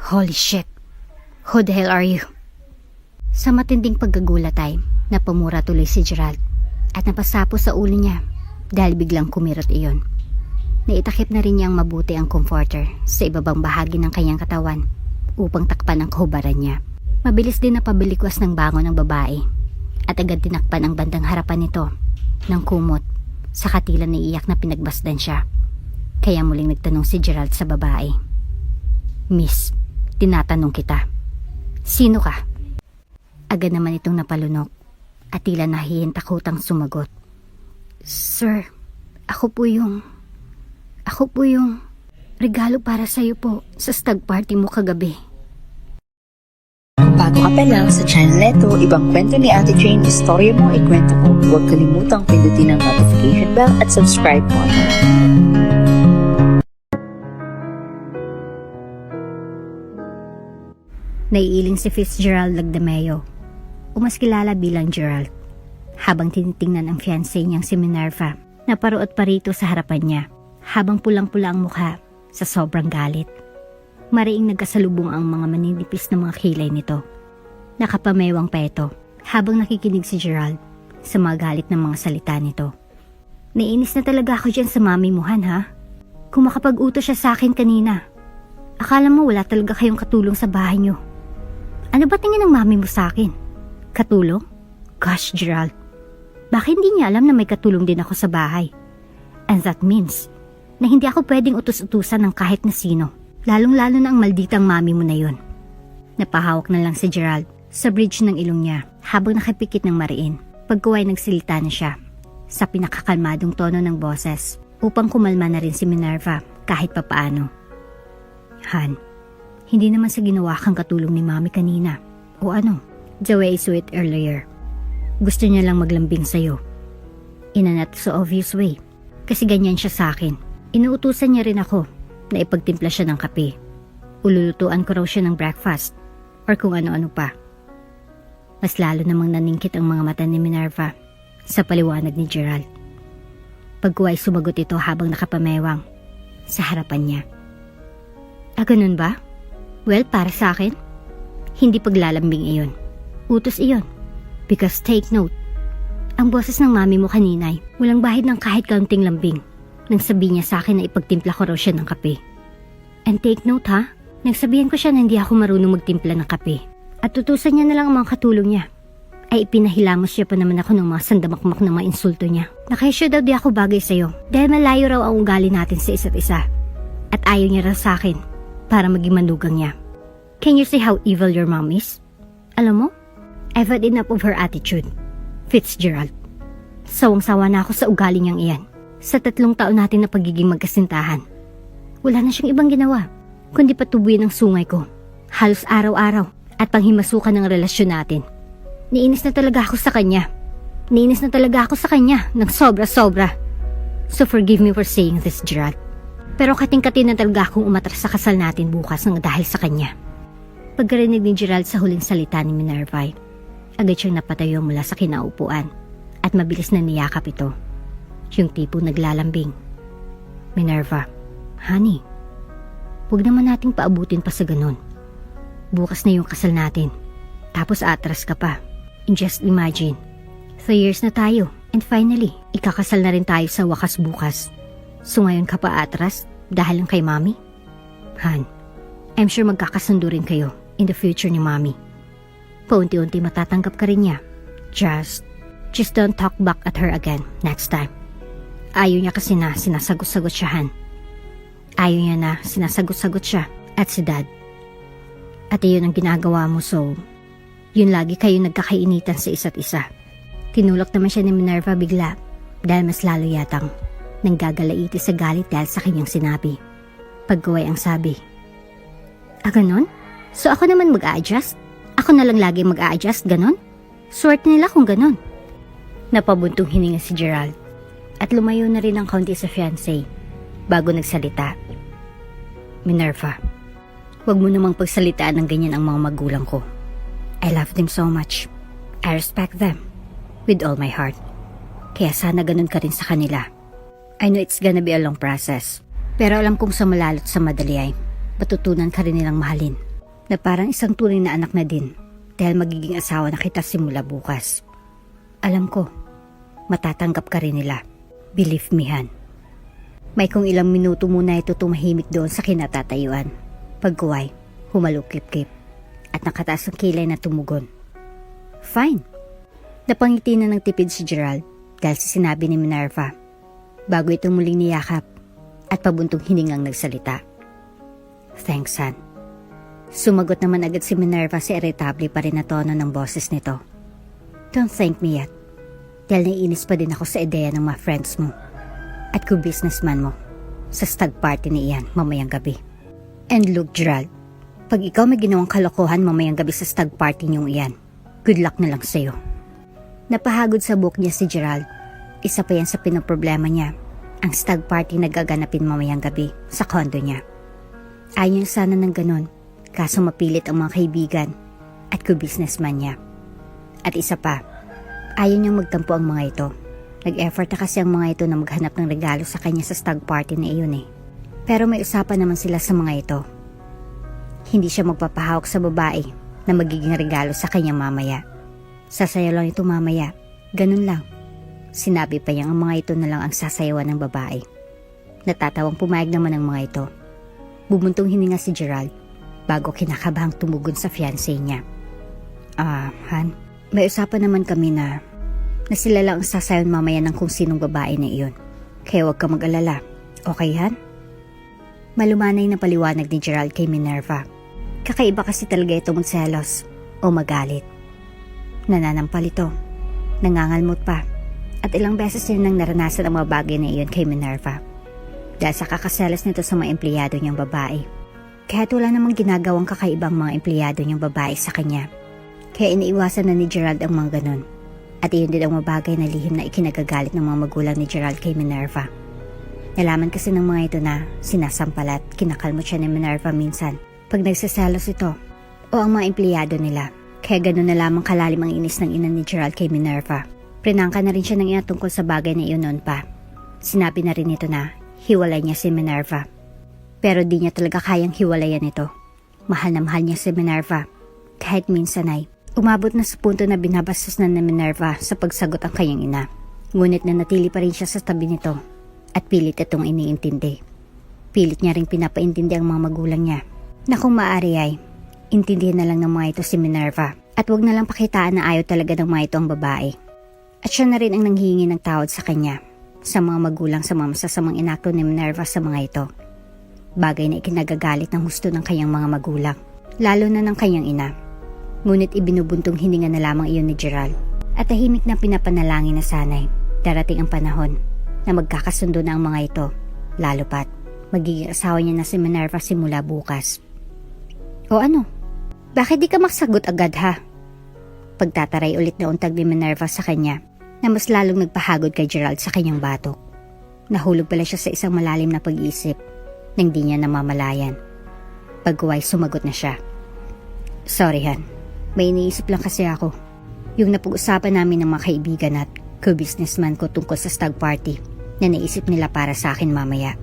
Holy shit. Who the hell are you? Sa matinding pagkagulat ay napamura tuloy si Gerald at napasapo sa ulo niya dahil biglang kumirot iyon. Naitakip na rin niyang mabuti ang comforter sa ibabang bahagi ng kanyang katawan upang takpan ang kahubaran niya. Mabilis din napabilikwas ng bangon ng babae at agad tinakpan ang bandang harapan nito ng kumot sa katila na iyak na pinagbasdan siya. Kaya muling nagtanong si Gerald sa babae. Miss, tinatanong kita, sino ka? Agad naman itong napalunok at tila nahihintakutang sumagot. Sir, ako po yung regalo para sa'yo po sa stag party mo kagabi. Bago ka pa lang sa channel neto, ibang kwento ni Ate Jane, istorya mo, ikwento ko. Huwag kalimutang pindutin ang notification bell at subscribe po. Naiiling si Fitzgerald Lagdameo, o mas kilala bilang Gerald, habang tinitingnan ang fiancé niyang si Minerva na paruot parito sa harapan niya, habang pulang-pula ang mukha sa sobrang galit. Mariing nagkasalubong ang mga maninipis na mga kilay nito. Nakapamewang pa ito habang nakikinig si Gerald sa mga galit ng mga salita nito. Naiinis na talaga ako dyan sa mami mo, Han, ha? Kung makapag-utos siya sa akin kanina, akala mo wala talaga kayong katulong sa bahay niyo. Ano ba tingin ng mami mo sa akin? Katulong? Gosh, Gerald. Bakit hindi niya alam na may katulong din ako sa bahay? And that means na hindi ako pwedeng utos-utusan ng kahit na sino. Lalong-lalo na ang malditang mami mo na yun. Napahawak na lang si Gerald sa bridge ng ilong niya habang nakipikit ng mariin. Pagkuway nagsilita na siya sa pinakakalmadong tono ng boses upang kumalma na rin si Minerva kahit papaano. Han, hindi naman sa ginawa kang katulong ni mami kanina. O ano? The way I saw it earlier. Gusto niya lang maglambing sa'yo. In a not so obvious way. Kasi ganyan siya sa akin. Inuutusan niya rin ako na ipagtimpla siya ng kape. Ululutuan ko raw siya ng breakfast or kung ano-ano pa. Mas lalo namang naningkit ang mga mata ni Minerva sa paliwanag ni Gerald. Pagkuway sumagot ito habang nakapamewang sa harapan niya. Ganun ba? Well, para sa akin, hindi paglalambing iyon. Utos iyon. Because take note, ang boses ng mami mo kanina ay walang bahid ng kahit kaunting lambing nang sabihin niya sa akin na ipagtimpla ko raw siya ng kape. And take note ha, nagsabihan ko siya na hindi ako marunong magtimpla ng kape. At tutusan niya na lang ang mga katulong niya. Ay ipinahilamos siya pa naman ako ng mga sandamakmak na mga insulto niya. Nakaisyo daw di ako bagay sa'yo dahil malayo raw ang ugali natin sa isa't isa. At ayaw niya raw sa akin para maging manugang niya. Can you see how evil your mom is? Alam mo, I've had enough of her attitude, Fitzgerald. Sawang-sawa na ako sa ugali niyang iyan. Sa 3 taon natin na pagiging magkasintahan, wala na siyang ibang ginawa, kundi patubuin ang sungay ko. Halos araw-araw at panghimasukan ng relasyon natin. Niinis na talaga ako sa kanya. Niinis na talaga ako sa kanya ng sobra-sobra. So forgive me for saying this, Gerald. Pero kating-kating na talaga akong umatras sa kasal natin bukas ng dahil sa kanya. Pagkarinig ni Gerald sa huling salita ni Minerva, agad siyang napatayo mula sa kinaupuan at mabilis na niyakap ito. Yung tipong naglalambing. Minerva, honey, huwag naman nating paabutin pa sa ganun. Bukas na yung kasal natin. Tapos atras ka pa. And just imagine, 3 years na tayo. And finally, ikakasal na rin tayo sa wakas bukas. So ngayon ka pa atras dahil lang kay mami? Han, I'm sure magkakasundo rin kayo in the future ni mami. Paunti-unti matatanggap ka rin niya. Just don't talk back at her again next time. Ayaw niya kasi na sinasagot-sagot siya, Han. Ayaw niya na sinasagot-sagot siya at si Dad. At iyon ang ginagawa mo, so yun lagi kayo nagkakainitan sa isa't isa. Tinulak naman siya ni Minerva bigla dahil mas lalo yatang nanggagalaiti sa galit dahil sa kanyang sinabi. Pagkuway ang sabi, ganon? So ako naman mag-a-adjust? Ako na lang lagi mag-a-adjust, ganon? Swerte nila kung ganon. Napabuntong hininga si Gerald at lumayo na rin ang kaunti sa fiancé bago nagsalita. Minerva, huwag mo namang pagsalitaan ng ganyan ang mga magulang ko. I love them so much. I respect them with all my heart. Kaya sana ganun ka rin sa kanila. I know it's gonna be a long process. Pero alam kong sa malalot sa madali ay matutunan ka rin nilang mahalin na parang isang tunay na anak na din dahil magiging asawa na kita simula bukas. Alam ko, matatanggap ka rin nila. Believe me, Han. May kung ilang minuto muna ito tumahimik doon sa kinatatayuan. Pagkuway, humalukip-kip at nakataas ang kilay na tumugon. Fine. Napangiti na ng tipid si Gerald dahil sa sinabi ni Minerva bago ito muling niyakap at pabuntong hiningang nagsalita. Thanks, Han. Sumagot naman agad si Minerva sa irritable pa rin na tono ng boses nito. Don't thank me yet. Dahil naiinis pa din ako sa ideya ng mga friends mo at co-businessman mo sa stag party ni Ian mamayang gabi. And look, Gerald, pag ikaw may ginawang kalokohan mamayang gabi sa stag party niyong Ian, good luck na lang sa'yo. Napahagod sa buhok niya si Gerald. Isa pa yan sa pinoproblema niya, ang stag party na gaganapin mamayang gabi sa condo niya. Ayaw niya sana ng ganon, kaso mapilit ang mga kaibigan at co-businessman niya. At isa pa, ayaw niyang magtampo ang mga ito. Nag-effort na kasi ang mga ito na maghanap ng regalo sa kanya sa stag party na iyon eh. Pero may usapan naman sila sa mga ito. Hindi siya magpapahawak sa babae na magiging regalo sa kanya mamaya. Sasayaw lang ito mamaya. Ganun lang. Sinabi pa niyang ang mga ito na lang ang sasayawan ng babae. Natatawang pumayag naman ang mga ito. Bumuntong hininga si Gerald bago kinakabahang tumugon sa fiancé niya. Han, may usapan naman kami na sila lang ang sasayaw mamaya ng kung sinong babae na iyon. Kaya huwag ka mag-alala. Okay, Han? Malumanay na paliwanag ni Gerald kay Minerva. Kakaiba kasi talaga ito magselos o magalit. Nananampal ito. Nangangalmot pa. At ilang beses din nang naranasan ang mga bagay na iyon kay Minerva. Dahil sa kakaselos nito sa mga empleyado niyang babae. Kahit wala namang ginagawang kakaibang mga empleyado niyang babae sa kanya. Kaya iniiwasan na ni Gerald ang mga ganon. At iyon din ang mabagay na lihim na ikinagagalit ng mga magulang ni Gerald kay Minerva. Nalaman kasi ng mga ito na sinasampal at kinakalmot siya ni Minerva minsan pag nagsaselos ito o ang mga empleyado nila. Kaya gano'n na lamang kalalim ang inis ng ina ni Gerald kay Minerva. Prinangka na rin siya ng ina tungkol sa bagay na iyon noon pa. Sinabi na rin ito na hiwalay niya si Minerva. Pero di niya talaga kayang hiwalayan ito. Mahal na mahal niya si Minerva. Kahit minsan ay umabot na sa punto na binabastos na ni Minerva sa pagsagot ang kanyang ina. Ngunit nanatili pa rin siya sa tabi nito at pilit itong iniintindi. Pilit niya ring pinapaintindi ang mga magulang niya na kung maaari ay intindihin na lang ng mga ito si Minerva at wag na lang pakitaan na ayaw talaga ng mga ito ang babae. At siya na rin ang nanghihingi ng tawad sa kanya sa mga magulang sa mga masasamang inakto ni Minerva sa mga ito. Bagay na ikinagagalit ng husto ng kanyang mga magulang, lalo na ng kanyang ina. Ngunit ibinubuntong hininga na lamang iyon ni Gerald at tahimik na pinapanalangin na sanay darating ang panahon na magkakasundo na ang mga ito, lalo pat magiging asawa niya na si Minerva simula bukas. O ano? Bakit di ka maksagot agad ha? Pagtataray ulit na untag ni Minerva sa kanya na mas lalong nagpahagod kay Gerald sa kanyang batok. Nahulog pala siya sa isang malalim na pag-iisip nang di niya namamalayan. Pagkuway sumagot na siya. Sorry Han. May iniisip lang kasi ako. Yung napag-usapan namin ng mga kaibigan at co-businessman ko tungkol sa stag party na naisip nila para sa akin mamaya.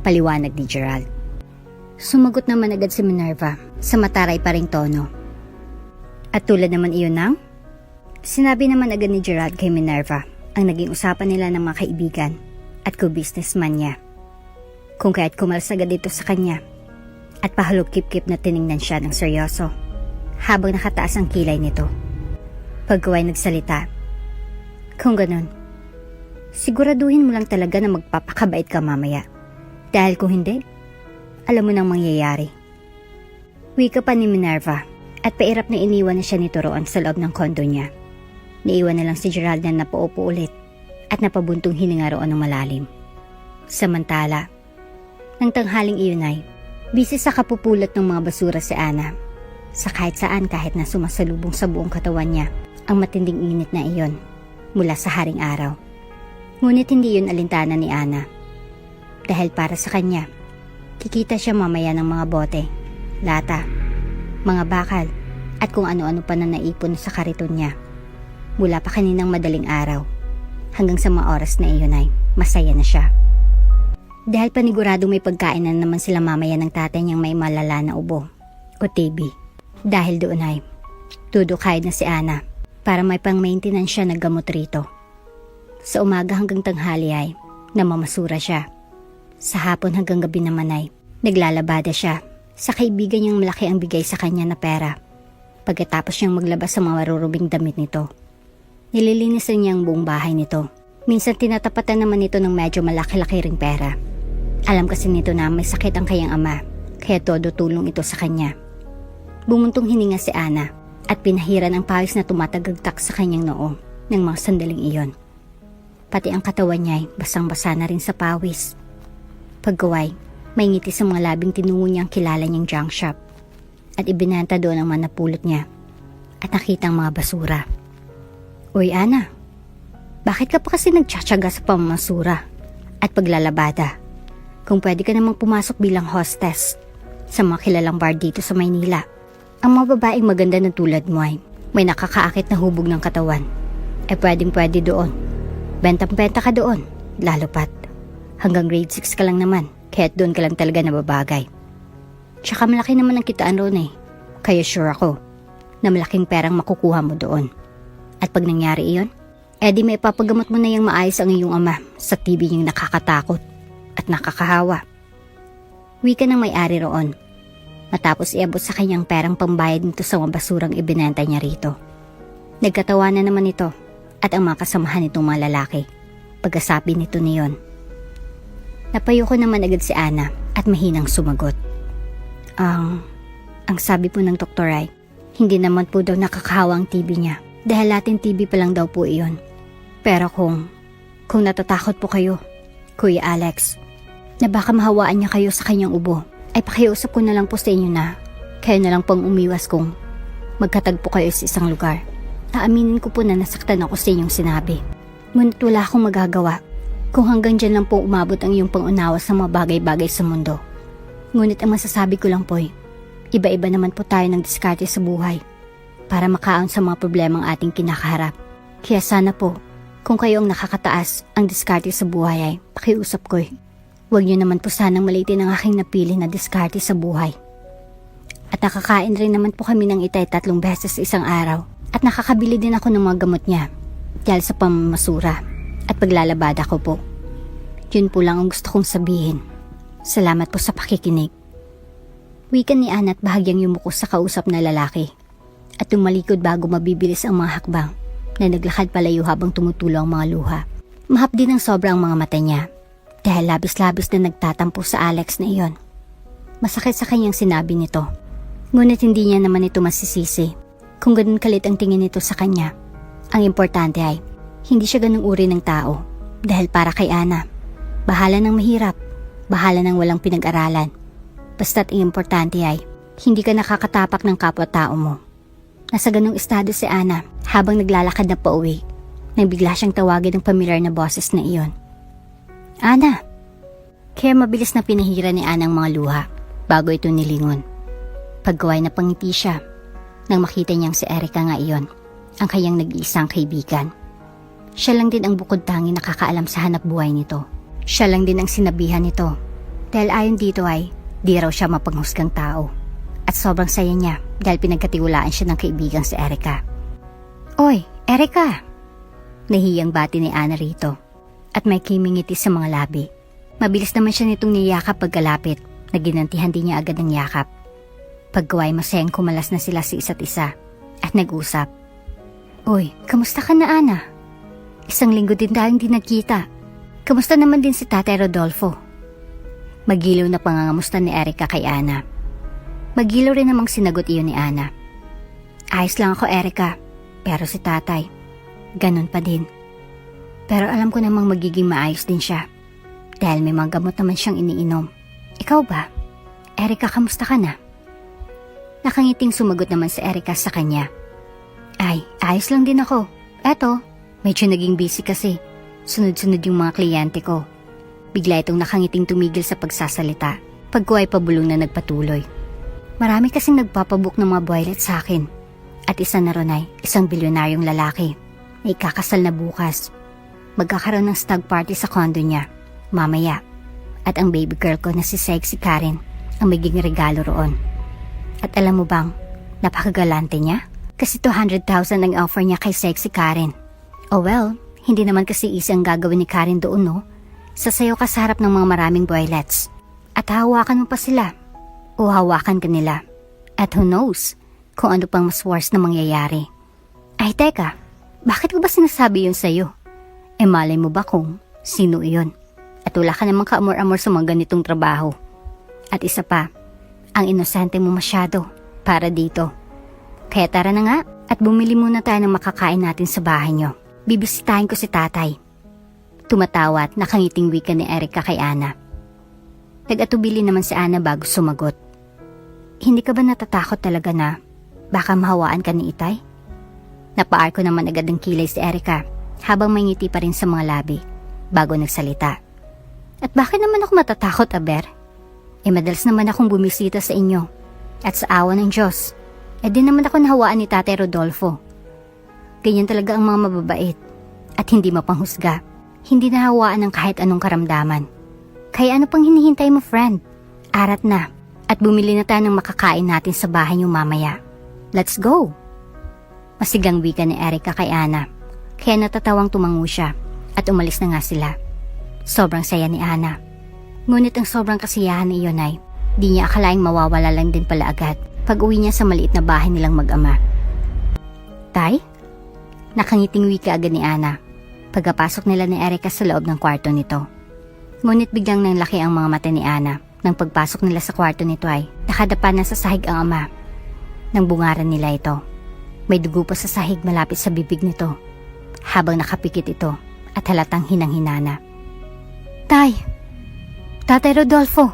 Paliwanag ni Gerald. Sumagot naman agad si Minerva sa mataray pa ring tono. At tulad naman iyon ng? Sinabi naman agad ni Gerald kay Minerva ang naging usapan nila ng mga kaibigan at co-businessman niya. Kung kaya't kumalas agad dito sa kanya at pahalog-kip-kip na tiningnan siya ng seryoso. Habang nakataas ang kilay nito. Pagkaway nagsalita. Kung ganun, siguraduhin mo lang talaga na magpapakabait ka mamaya. Dahil kung hindi, alam mo nang mangyayari. Wika pa ni Minerva at pairap na iniwan na siya ni Turoan sa loob ng kondo niya. Naiwan na lang si Gerald na napaupo ulit at napabuntong hininga roon ng malalim. Samantala, nang tanghaling iyon ay busy sa kapupulot ng mga basura si Ana. Sa kahit saan kahit na sumasalubong sa buong katawan niya ang matinding init na iyon mula sa haring araw. Ngunit hindi yun alintana ni Ana. Dahil para sa kanya, kikita siya mamaya ng mga bote, lata, mga bakal at kung ano-ano pa na naipon sa kariton niya. Mula pa kaninang madaling araw hanggang sa mga oras na iyon ay masaya na siya. Dahil paniguradong may pagkain na naman sila mamaya ng tatay niyang may malala na ubo o TB. Dahil doon ay dudukay na si Ana para may pang-maintenance siya ng gamot rito. Sa umaga hanggang tanghali ay namamasura siya. Sa hapon hanggang gabi naman ay naglalabada siya sa kaibigan niyang malaki ang bigay sa kanya na pera. Pagkatapos niyang maglabas sa mga marurubing damit nito, nililinisan niya ang buong bahay nito. Minsan tinatapatan naman nito ng medyo malaki-laki ring pera. Alam kasi nito na may sakit ang kayang ama, kaya todo tulong ito sa kanya. Bumuntong hininga si Ana at pinahiran ang pawis na tumatagagtak sa kanyang noo ng mga sandaling iyon. Pati ang katawan niya ay basang-basa na rin sa pawis. Pagkaway, may ngiti sa mga labing tinungo niyang kilala niyang junk shop at ibinanta doon ang mga napulot niya at nakita ang mga basura. Uy Ana, bakit ka pa kasi nagtsatsaga sa pamamasura at paglalabada? Kung pwede ka namang pumasok bilang hostess sa mga kilalang bar dito sa Maynila. Ang mga babaeng maganda na tulad mo ay may nakakaakit na hubog ng katawan. Pwedeng-pwede doon. Bentang-benta ka doon, lalo pat. Hanggang grade 6 ka lang naman, kaya't doon ka lang talaga nababagay. Tsaka malaki naman ang kitaan roon Kaya sure ako na malaking perang makukuha mo doon. At pag nangyari iyon, di may ipapagamot mo na yung maayos ang iyong ama sa TB niyang nakakatakot at nakakahawa. Wika ng may-ari roon. Matapos iabot sa kanyang perang pambayad nito sa mga basurang ibinenta niya rito. Nagkatawanan naman ito at ang mga kasamahan nitong mga lalaki. Pagkasabi nito niyon. Napayuko naman agad si Ana at mahinang sumagot. Ang sabi po ng doktor ay, hindi naman po daw nakakahawa ang TB niya. Dahil latin TB pa lang daw po iyon. Pero kung natatakot po kayo, Kuya Alex, na baka mahawaan niya kayo sa kanyang ubo, ay pakiusap ko na lang po sa inyo na kayo na lang pong umiwas kung magkatagpo kayo sa isang lugar. Aaminin ko po na nasaktan ako sa inyong sinabi. Ngunit wala akong magagawa kung hanggang dyan lang po umabot ang iyong pangunawa sa mga bagay-bagay sa mundo. Ngunit ang masasabi ko lang po ay, iba-iba naman po tayo ng diskarte sa buhay para makaon sa mga problemang ating kinakaharap. Kaya sana po, kung kayo ang nakakataas ang diskarte sa buhay ay pakiusap ko huwag niyo naman po sanang malitin ang aking napili na diskarte sa buhay. At nakakain rin naman po kami ng itay 3 beses sa isang araw. At nakakabili din ako ng mga gamot niya dahil sa pamamasura at paglalabada ko po. Yun po lang ang gusto kong sabihin. Salamat po sa pakikinig. Wika ni Ana at bahagyang yumuko sa kausap na lalaki at tumalikod bago mabibilis ang mga hakbang na naglakad palayo habang tumutulo ang mga luha. Mahap din ang sobrang mga mata niya dahil labis-labis na nagtatampo sa Alex na iyon. Masakit sa kanyang sinabi nito. Ngunit hindi niya naman ito masisisi kung ganun kalit ang tingin nito sa kanya. Ang importante ay hindi siya ganung uri ng tao dahil para kay Ana, bahala ng mahirap, bahala ng walang pinag-aralan. Basta't ang importante ay hindi ka nakakatapak ng kapwa-tao mo. Nasa ganung estado si Ana habang naglalakad na pauwi nang bigla siyang tawagin ng pamilyar na boses na iyon. Ana! Kaya mabilis na pinahira ni Ana ang mga luha bago ito nilingon. Pagkaway na pangiti siya nang makita niyang si Erica nga iyon, ang kanyang nag-iisang kaibigan. Siya lang din ang bukod tangi nakakaalam sa hanap buhay nito. Siya lang din ang sinabihan nito dahil ayon dito ay di raw siya mapanghusgang tao. At sobrang saya niya dahil pinagkatiwalaan siya ng kaibigang si Erica. Oy, Erica! Nahiyang bati ni Ana rito at may kimingiti sa mga labi. Mabilis naman siya nitong niyakap pagkalapit na ginantihan din niya agad ng yakap. Pagkaway masayang kumalas na sila sa isa't isa at nag-usap. Uy, kamusta ka na Ana? Isang linggo din tayong di nagkita. Kamusta naman din si Tatay Rodolfo? Magilaw na pangangamusta ni Erica kay Ana. Magilaw rin namang sinagot iyon ni Ana. Ayos lang ako Erica, pero si Tatay, ganun pa din. Pero alam ko namang magiging maayos din siya dahil may mga gamot naman siyang iniinom. Ikaw ba? Erica, kamusta ka na? Nakangiting sumagot naman si Erica sa kanya. Ay, ayos lang din ako. Eto, medyo naging busy kasi. Sunod-sunod yung mga kliyente ko. Bigla itong nakangiting tumigil sa pagsasalita. Pagkuhay pabulong na nagpatuloy. Marami kasing nagpapabook ng mga boylet sa akin. At isa na ron ay isang bilyonaryong lalaki na ikakasal na bukas. Magkakaroon ng stag party sa condo niya mamaya. At ang baby girl ko na si Sexy Karen ang magiging regalo roon. At alam mo bang, napakagalante niya? Kasi 200,000 ang offer niya kay sexy Karen. Oh well, hindi naman kasi easy ang gagawin ni Karen doon, no? Sasayaw ka sa harap ng mga maraming boylets. At hawakan mo pa sila. O hawakan ka nila. At who knows kung ano pang mas worse na mangyayari. Ay teka, bakit ko ba sinasabi yun sa'yo? Malay mo ba kung sino iyon? At wala ka namang kaamor-amor sa mga ganitong trabaho. At isa pa, ang inosente mo masyado para dito. Kaya tara na nga at bumili muna tayo ng makakain natin sa bahay nyo. Bibisitahin ko si tatay. Tumatawa at nakangiting wika ni Erica kay Ana. Nag-atubili naman si Ana bago sumagot. Hindi ka ba natatakot talaga na baka mahawaan ka ni Itay? Napaar ko naman agad ang kilay si Erica habang may ngiti pa rin sa mga labi bago nagsalita. At bakit naman ako matatakot, Aber? Madalas naman akong bumisita sa inyo at sa awa ng Diyos. Di naman ako nahawaan ni Tatay Rodolfo. Ganyan talaga ang mga mababait at hindi mapanghusga. Hindi nahawaan ng kahit anong karamdaman. Kaya ano pang hinihintay mo, friend? Arat na at bumili na tayo ng makakain natin sa bahay niyo mamaya. Let's go! Masigang wika ni Erica kay Ana. Kaya natatawang tumango siya at umalis na nga sila. Sobrang saya ni Ana. Ngunit ang sobrang kasiyahan ni iyon ay di niya akalaing mawawala lang din pala agad pag uwi niya sa maliit na bahay nilang mag-ama. Tay? Nakangiting wika agad ni Ana pagkapasok nila ni Erica sa loob ng kwarto nito. Ngunit biglang nanlaki ang mga mata ni Ana nang pagpasok nila sa kwarto nito ay nakadapa na sa sahig ang ama. Nang bungaran nila ito, may dugo pa sa sahig malapit sa bibig nito habang nakapikit ito at halatang hinang-hinana. Tay! Tatay Rodolfo!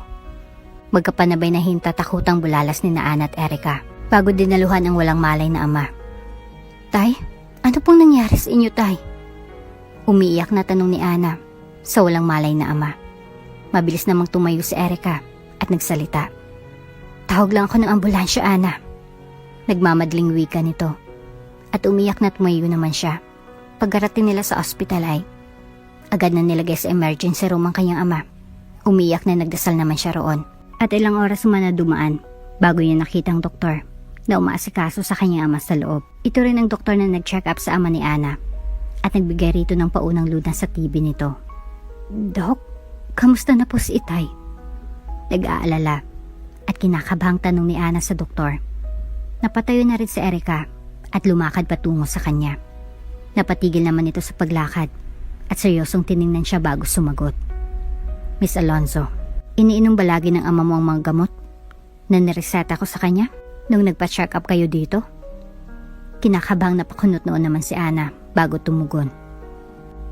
Magkapanabay na hintatakutang bulalas ni Ana at Erica bago dinaluhan ang walang malay na ama. Tay, ano pong nangyari sa inyo, Tay? Umiiyak na tanong ni Ana sa walang malay na ama. Mabilis namang tumayo si Erica at nagsalita. Tawag lang ako ng ambulansya, Ana. Nagmamadling wika nito at umiyak na tumayo naman siya. Pagkarating nila sa ospital ay agad na nilagay sa emergency room ang kanyang ama. Umiyak na nagdasal naman siya roon. At ilang oras man na dumaan bago niya nakita ang doktor na umaasikaso sa kanyang ama sa loob. Ito rin ang doktor na nag-check up sa ama ni Ana at nagbigay rito ng paunang lunas sa TB nito. Dok, kamusta na po si Itay? Nag-aalala at kinakabahang tanong ni Ana sa doktor. Napatayo na rin si Erica at lumakad patungo sa kanya. Napatigil naman ito sa paglakad at seryosong tiningnan siya bago sumagot. Miss Alonzo, iniinom ba lagi ng ama mo ang mga gamot na nireseta ko sa kanya nung nagpa-check up kayo dito? Kinakabang napakunot noon naman si Ana bago tumugon.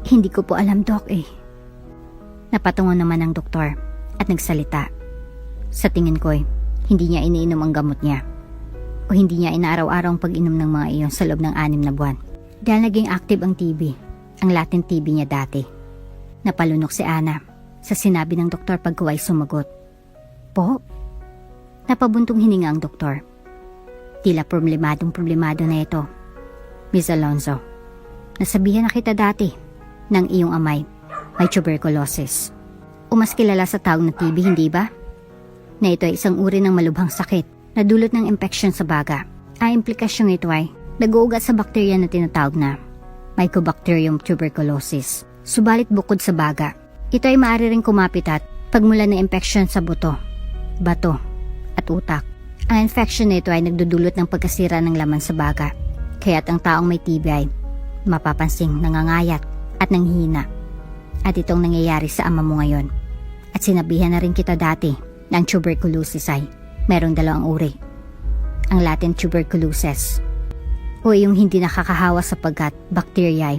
Hindi ko po alam, Doc eh. Napatungo naman ang doktor at nagsalita. Sa tingin ko'y hindi niya iniinom ang gamot niya o hindi niya inaaraw-araw ang pag-inom ng mga iyon sa loob ng 6 na buwan. Dahil naging active ang TB, ang latent TB niya dati. Napalunok si Ana sa sinabi ng doktor pagkuway sumagot. Po? Napabuntong hininga ang doktor. Tila problemado na ito. Miss Alonzo, nasabihan na kita dati ng iyong amay may tuberculosis. O mas kilala sa tawag na TB, hindi ba? Na ito ay isang uri ng malubhang sakit na dulot ng infection sa baga. Ang implikasyon ito ay nag-uugat sa bakterya na tinatawag na Mycobacterium tuberculosis. Subalit bukod sa baga, ito ay maaari ring kumapit at pagmula ng infection sa buto, bato, at utak. Ang infection na ito ay nagdudulot ng pagkasira ng laman sa baga, kaya't ang taong may TB ay mapapansing nangangayat at nanghihina. At itong nangyayari sa ama mo ngayon. At sinabihan na rin kita dati na ang tuberculosis ay merong 2 uri. Ang latent tuberculosis o yung hindi nakakahawa sapagkat bakterya ay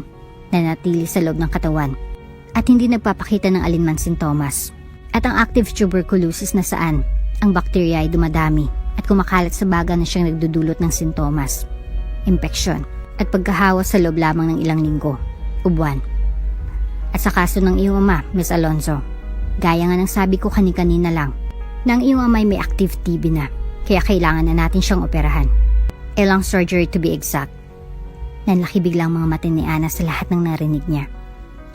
nanatili sa loob ng katawan at hindi nagpapakita ng alinman sintomas. At ang active tuberculosis na saan ang bakterya ay dumadami at kumakalat sa baga na siyang nagdudulot ng sintomas, impeksyon at pagkahawa sa loob lamang ng ilang linggo o buwan. At sa kaso ng iyong ama, Miss Alonzo, gaya nga ng sabi ko kanina lang, na ang iyong ama ay may active TB na, kaya kailangan na natin siyang operahan. Long surgery to be exact. Nanlaki biglang mga mata ni Ana sa lahat ng narinig niya.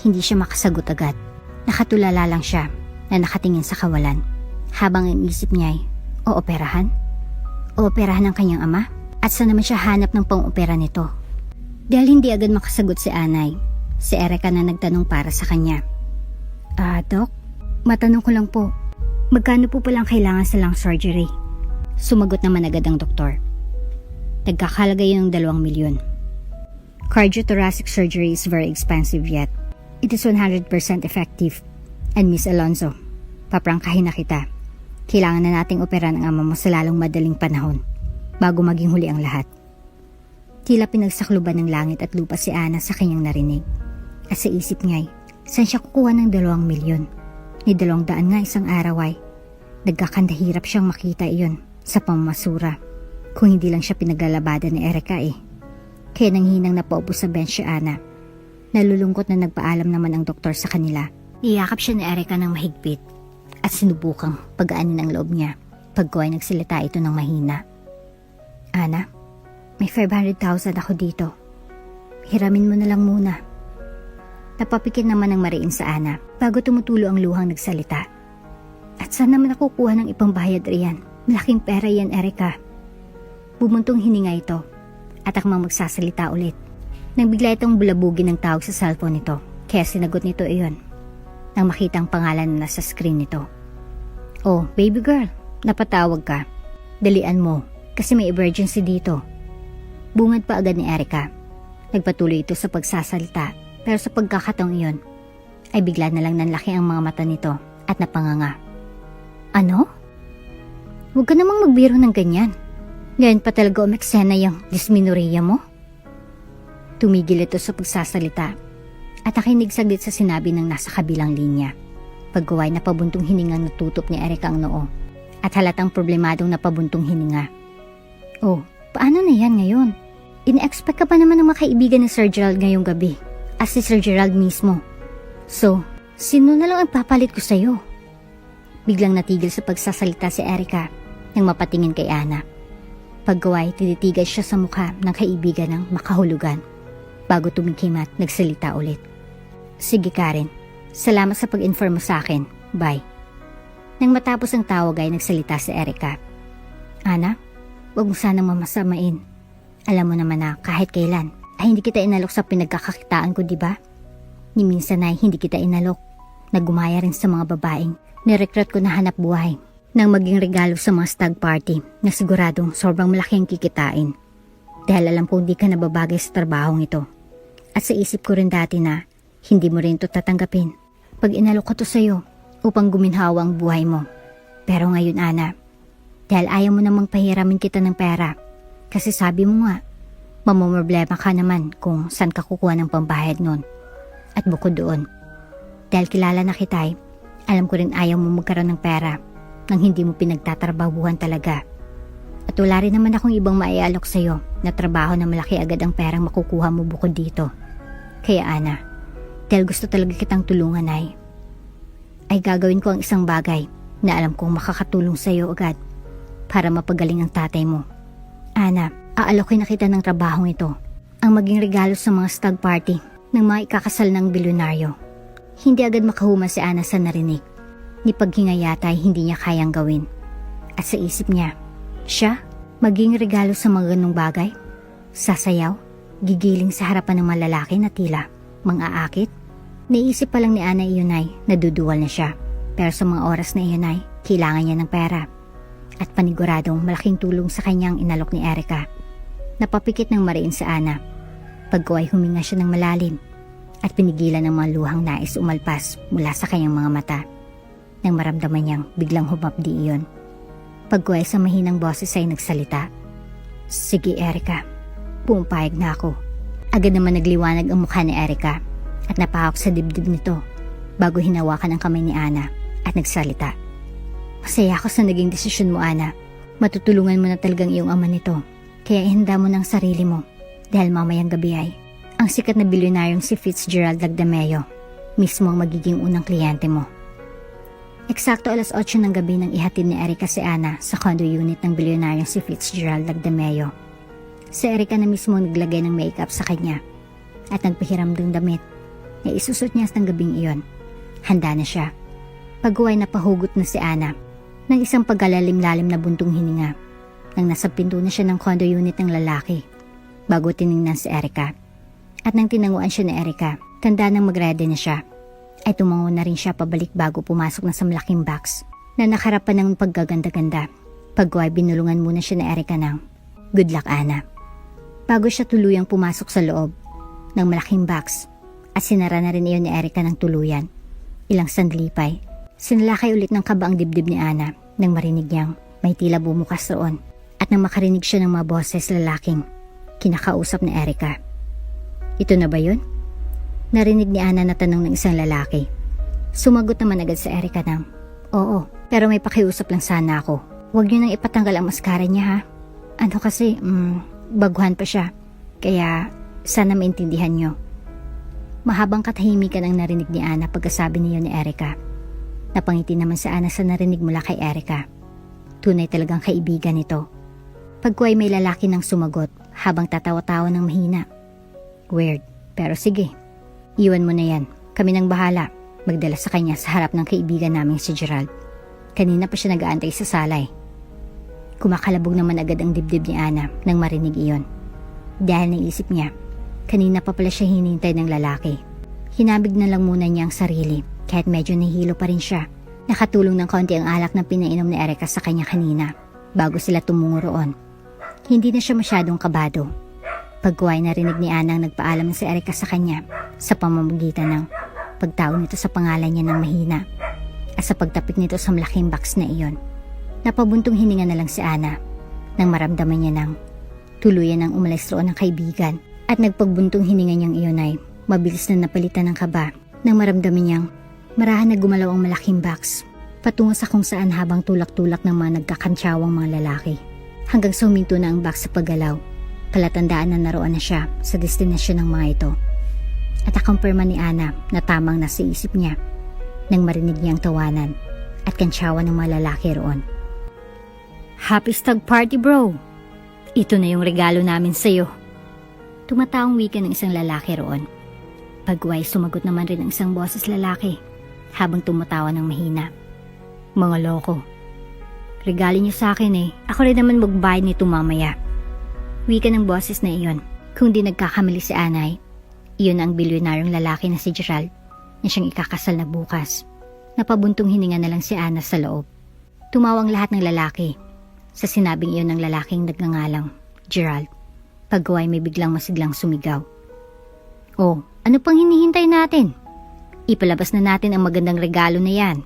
Hindi siya makasagot agad. Nakatulala lang siya na nakatingin sa kawalan, habang ang isip niya ay, o operahan? ooperahan ng kanyang ama? At saan naman siya hanap ng pang-opera nito? Dahil hindi agad makasagot si Anay, si Erica na nagtanong para sa kanya. Doc, matanong ko lang po, magkano po palang kailangan sa lung surgery? Sumagot naman agad ang doktor. Nagkakahalaga yun ng 2 milyon. Cardiothoracic surgery is very expensive yet it is 100% effective. And Miss Alonzo, paprangkahin na kita. Kailangan na nating operahan ang ama mo sa lalong madaling panahon bago maging huli ang lahat. Tila pinagsakluban ng langit at lupa si Ana sa kanyang narinig. At sa isip niya'y, saan siya kukuha ng 2 milyon? Ni 200 nga isang araw ay. Nagkakandahirap siyang makita iyon sa pamamasura. Kung hindi lang siya pinaglalabada ni Erica eh. Kaya nanghinang napaupo sa bench si Ana. Nalulungkot na nagpaalam naman ang doktor sa kanila. Iyakap siya ni Erica ng mahigpit at sinubukang pagaanin ang loob niya. Pagko ay nagsalita ito ng mahina. Ana, may 500,000 ako dito. Hiramin mo na lang muna. Napapikit naman ng mariin sa Ana bago tumutulo ang luhang nagsalita. At saan naman nakukuha ng ipang bayad riyan? Malaking pera yan, Erica. Bumuntong hininga ito at akmang magsasalita ulit. Nang bigla itong bulabugin ng tawag sa cellphone nito, kaya sinagot nito iyon. Nang makita ang pangalan na nasa screen nito. Oh, baby girl, napatawag ka. Dalian mo, kasi may emergency dito. Bungad pa agad ni Erica. Nagpatuloy ito sa pagsasalita, pero sa pagkakataong iyon, ay bigla na lang nanlaki ang mga mata nito at napanganga. Ano? Huwag ka namang magbiro ng ganyan. Ngayon pa talaga umeksena yung dysmenorrhea mo? Tumigil ito sa pagsasalita at nakinig saglit sa sinabi ng nasa kabilang linya. Pagkuway na pabuntong hiningang natutop ni Erica ang noo at halatang problemadong napabuntong hininga. Oh, paano na yan ngayon? Ina-expect ka pa naman ng mga kaibigan ni Sir Gerald ngayong gabi as si Sir Gerald mismo. So, sino na lang ang papalit ko sa'yo? Biglang natigil sa pagsasalita si Erica nang mapatingin kay Ana. Pagkuway, tinitigas siya sa mukha ng kaibigan ng makahulugan. Bago tumikim at nagsalita ulit. Sige Karen, salamat sa pag-inform mo sa akin. Bye. Nang matapos ang tawag ay nagsalita si Erica. Ana, huwag mo sanang mamasamain. Alam mo naman na kahit kailan ay hindi kita inalok sa pinagkakakitaan ko, diba? Ni minsan ay hindi kita inalok. Nagumaya rin sa mga babaeng nirecruit ko na hanap buhay nang maging regalo sa mga stag party na siguradong sobrang malaki ang kikitain. Dahil alam kong di ka nababagay sa trabahong ito. At sa isip ko rin dati na hindi mo rin ito tatanggapin pag inalok ko to sa'yo upang guminhawa ang buhay mo. Pero ngayon Ana, dahil ayaw mo namang pahiramin kita ng pera kasi sabi mo nga, mamomroblema ka naman kung saan ka kukuha ng pambayad nun. At bukod doon, dahil kilala na kita alam ko rin ayaw mo magkaroon ng pera nang hindi mo pinagtatrabahuhan talaga. At wala rin naman akong ibang maialok sa'yo na trabaho na malaki agad ang perang makukuha mo bukod dito. Kaya Ana, dahil gusto talaga kitang tulungan ay gagawin ko ang isang bagay na alam kong makakatulong sa'yo agad para mapagaling ang tatay mo. Ana, aalokin na kita ng trabahong ito, ang maging regalo sa mga stag party ng mga ikakasal ng bilyonaryo. Hindi agad makahuma si Ana sa narinig. Ni paghinga yata ay hindi niya kayang gawin. At sa isip niya, siya, maging regalo sa mga ganong bagay? Sasayaw? Gigiling sa harapan ng mga lalaki na tila mang-aakit? Naisip pa lang ni Ana iyon ay naduduwal na siya. Pero sa mga oras na iyon ay kailangan niya ng pera. At paniguradong malaking tulong sa kanyang inalok ni Erica. Napapikit ng mariin sa Ana. Pagko ay huminga siya ng malalim at pinigilan ng mga luhang nais umalpas mula sa kanyang mga mata. Nang maramdaman niyang biglang humapdi iyon. Pagko ay sa mahinang boses ay nagsalita. Sige Erica, pumapayag na ako. Agad naman nagliwanag ang mukha ni Erica at napahawak sa dibdib nito bago hinawakan ang kamay ni Ana at nagsalita. Masaya ako sa naging desisyon mo Ana. Matutulungan mo na talagang iyong ama nito. Kaya ihanda mo ng sarili mo dahil mamayang gabi ay ang sikat na bilyonaryong si Fitzgerald Lagdameo mismo ang magiging unang kliyente mo. Eksakto 8:00 ng gabi nang ihatid ni Erica si Ana sa condo unit ng bilyonaryong si Fitzgerald Lagdameo. Si Erica na mismo naglagay ng makeup sa kanya at nagpahiram ng damit na isusot niya sa gabing iyon. Handa na siya. Pag-uway na pahugot na si Ana ng isang pagkalalim-lalim na buntong hininga nang nasa pinto na siya ng condo unit ng lalaki bago tiningnan si Erica. At nang tinanguan siya ni Erica, tanda nang mag-ready na siya, ay tumango na rin siya pabalik bago pumasok na sa malaking box na nakarapan ng paggaganda-ganda. Pagkuhay binulungan muna siya ni Erica ng, "Good luck, Ana." Bago siya tuluyang pumasok sa loob ng malaking box at sinara na rin iyon ni Erica ng tuluyan. Ilang sandali pa'y sinalakay ulit ng kaba ang dibdib ni Ana nang marinig niyang may tila bumukas roon at nang makarinig siya ng mga boses lalaking kinakausap ni Erica. "Ito na ba yun?" Narinig ni Ana na tanong ng isang lalaki. Sumagot naman agad sa Erica ng, "Oo, pero may pakiusap lang sana ako. Huwag niyo nang ipatanggal ang maskara niya ha. Ano kasi, baguhan pa siya. Kaya sana maintindihan niyo." Mahabang katahimikan ang narinig ni Ana pagkasabi niyo ni Erica. Napangiti naman si Ana sa narinig mula kay Erica. Tunay talagang kaibigan ito. Pagkuhay may lalaki nang sumagot habang tatawa-tawa ng mahina. "Weird, pero sige. Iwan mo na yan. Kami nang bahala. Magdala sa kanya sa harap ng kaibigan naming si Gerald. Kanina pa siya nag-aantay sa salay." Kumakalabog naman agad ang dibdib ni Ana nang marinig iyon. Dahil naisip niya, kanina pa pala siya hinintay ng lalaki. Hinabig na lang muna niya ang sarili kahit medyo nahihilo pa rin siya. Nakatulong ng konti ang alak na pinainom ni Erica sa kanya kanina bago sila tumungo roon. Hindi na siya masyadong kabado. Pagkuhay narinig ni Ana ang nagpaalam si Erica sa kanya sa pamamagitan ng pagtawag nito sa pangalan niya ng mahina at sa pagtapik nito sa malaking box na iyon. Napabuntong hininga na lang si Ana nang maramdaman niya ng tuluyan ng umalis roon ng kaibigan at nagpagbuntong hininga niyang iyon ay mabilis na napalitan ng kaba nang maramdaman niyang marahan na gumalaw ang malaking box patungo sa kung saan habang tulak-tulak ng mga nagkakantsawang mga lalaki. Hanggang sa huminto na ang box sa paggalaw, palatandaan na naroon na siya sa destinasyon ng mga ito. At nakumpirma ni Ana na tamang nasa isip niya nang marinig niyang tawanan at kantsawan ng mga lalaki roon. "Happy stag party, bro! Ito na yung regalo namin sa'yo." Tumataong wika ng isang lalaki roon. Pagway sumagot naman rin ang isang boses lalaki habang tumatawa ng mahina. "Mga loko. Regalo niyo sa akin eh. Ako rin naman magbayad nito mamaya." Wika ng boses na iyon. Kung di nagkakamali si Anay, iyon ang bilyonaryong lalaki na si Gerald na siyang ikakasal na bukas. Napabuntong hininga na lang si Ana sa loob. Tumawang lahat ng lalaki sa sinabing iyon ng lalaking nagngangalang Gerald. Pagkaway may biglang masiglang sumigaw. "Oh, ano pang hinihintay natin? Ipalabas na natin ang magandang regalo na yan."